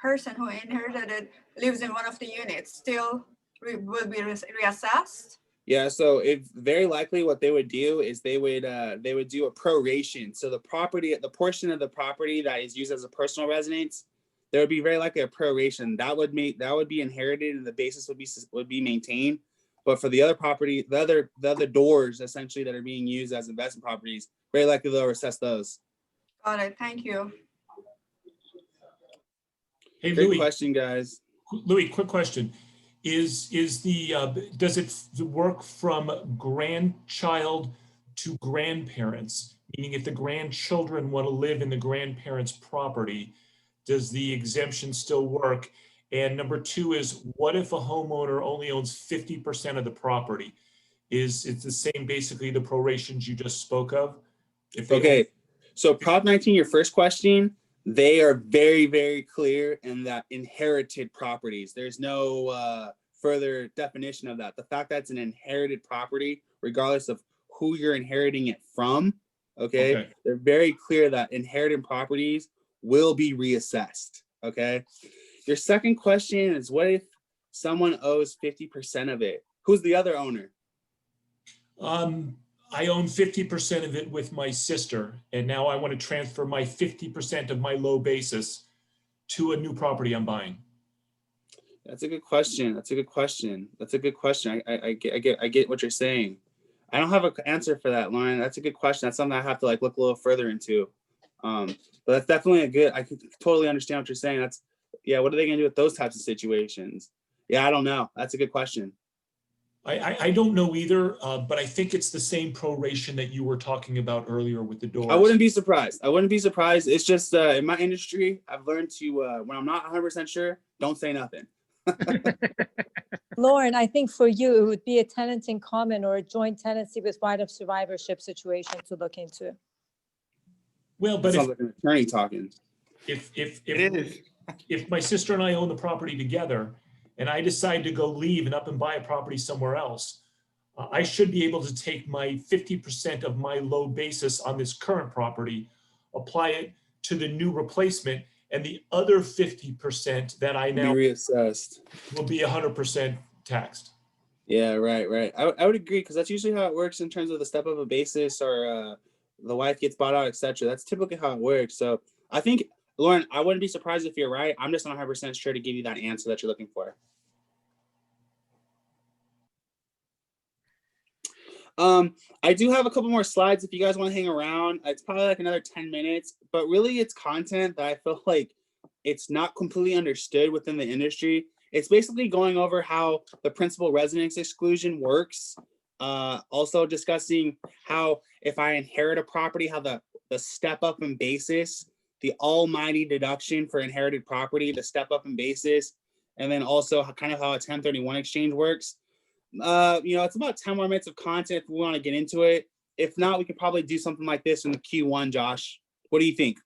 person who inherited it lives in one of the units, still will be reassessed? Yeah, so if very likely what they would do is they would do a proration. So the portion of the property that is used as a personal residence, there would be very likely a proration that would be inherited and the basis would be maintained. But for the other property, the other doors essentially that are being used as investment properties, very likely they'll assess those. Got it. Thank you. Hey, Great Louis. question, guys. Louis, quick question. Does it work from grandchild to grandparents? Meaning if the grandchildren want to live in the grandparents' property, does the exemption still work? And number two is, what if a homeowner only owns 50% of the property? It's the same, basically the prorations you just spoke of? Okay, so Prop 19, your first question, they are very, very clear in that inherited properties. There's no further definition of that. The fact that it's an inherited property, regardless of who you're inheriting it from, okay? They're very clear that inherited properties will be reassessed, okay? Your second question is, what if someone owes 50% of it? Who's the other owner? I own 50% of it with my sister, and now I want to transfer my 50% of my low basis to a new property I'm buying. That's a good question. I get what you're saying. I don't have an answer for that, Lauren. That's a good question. That's something I have to look a little further into. But that's definitely I can totally understand what you're saying. What are they gonna do with those types of situations? Yeah, I don't know. That's a good question. I don't know either, but I think it's the same proration that you were talking about earlier with the doors. I wouldn't be surprised. It's just in my industry, I've learned to, when I'm not 100% sure, don't say nothing. Lauren, I think for you, it would be a tenant in common or a joint tenancy with right of survivorship situation to look into. Well, but sounds like an attorney talking. If my sister and I own the property together and I decide to go leave and up and buy a property somewhere else, I should be able to take my 50% of my low basis on this current property, apply it to the new replacement, and the other 50% that I now be reassessed will be 100% taxed. Yeah, right. I would agree, because that's usually how it works in terms of the step of a basis or the wife gets bought out, etc. That's typically how it works. So I think, Lauren, I wouldn't be surprised if you're right. I'm just not 100% sure to give you that answer that you're looking for. I do have a couple more slides if you guys want to hang around. It's probably like another 10 minutes, but really it's content that I feel like it's not completely understood within the industry. It's basically going over how the principal residence exclusion works. Also discussing how if I inherit a property, how the step up in basis, the almighty deduction for inherited property, the step up in basis, and then also kind of how a 1031 exchange works. It's about 10 more minutes of content if we want to get into it. If not, we could probably do something like this in the Q1, Josh. What do you think?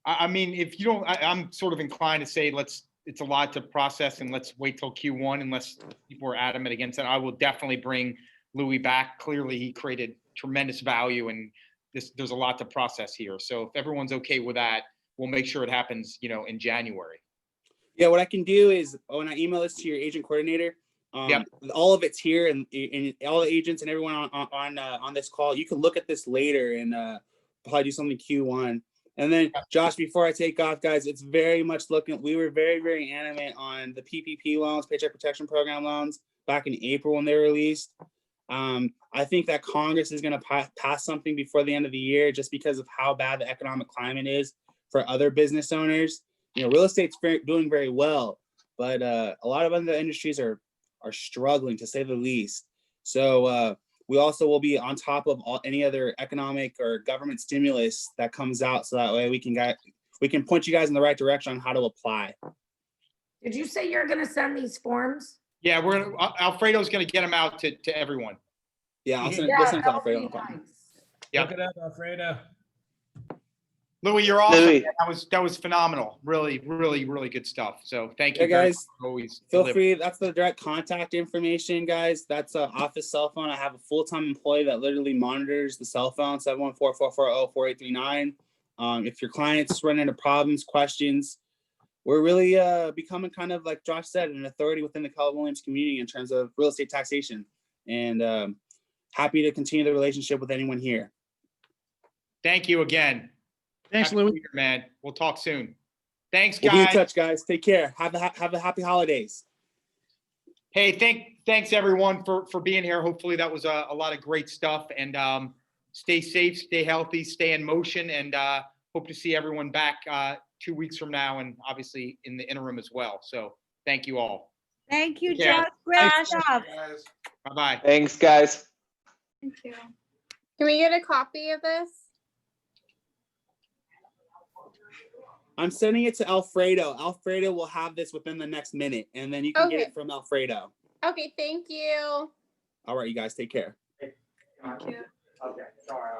I mean, if you don't, I'm sort of inclined to say it's a lot to process and let's wait till Q1 unless people are adamant against it. I will definitely bring Louie back. Clearly, he created tremendous value and there's a lot to process here. So if everyone's okay with that, we'll make sure it happens, in January. Yeah, what I can do is when I email this to your agent coordinator, All of it's here, and all the agents and everyone on this call. You can look at this later and probably do something Q1. And then Josh, before I take off, guys, it's very much looking. We were very, very animate on the PPP loans, Paycheck Protection Program loans, back in April when they were released. I think that Congress is going to pass something before the end of the year, just because of how bad the economic climate is for other business owners. Real estate's doing very well, but a lot of other industries are struggling, to say the least. So we also will be on top of any other economic or government stimulus that comes out, so that way we can point you guys in the right direction on how to apply. Did you say you're gonna send these forms? Yeah, Alfredo's gonna get them out to everyone. Yeah, we'll send it to Alfredo. Yeah. Look it up, Alfredo. Louie, you're awesome. Louie. That was phenomenal. Really, really, really good stuff. So thank you, Yeah, very guys. much for always Feel delivering. free. That's the direct contact information, guys. That's an office cell phone. I have a full-time employee that literally monitors the cell phone, 714-440-4839. If your clients run into problems, questions, we're really becoming kind of, like Josh said, an authority within the Keller Williams community in terms of real estate taxation. And happy to continue the relationship with anyone here. Thank you again. Thanks, Happy Louie. New Year, man. We'll talk soon. Thanks, We'll be in guys. touch, guys. Take care. Have a happy holidays. Hey, thanks everyone for being here. Hopefully that was a lot of great stuff. And stay safe, stay healthy, stay in motion, and hope to see everyone back 2 weeks from now, and obviously in the interim as well. So thank you all. Thank you, Yeah. Josh. Great stuff. Bye-bye. Thanks, guys. Thank you. Can we get a copy of this? I'm sending it to Alfredo. Alfredo will have this within the next minute, and then you can get Okay. it from Alfredo. Okay, thank you. All right, you guys, take care. Thank you. Okay, sorry.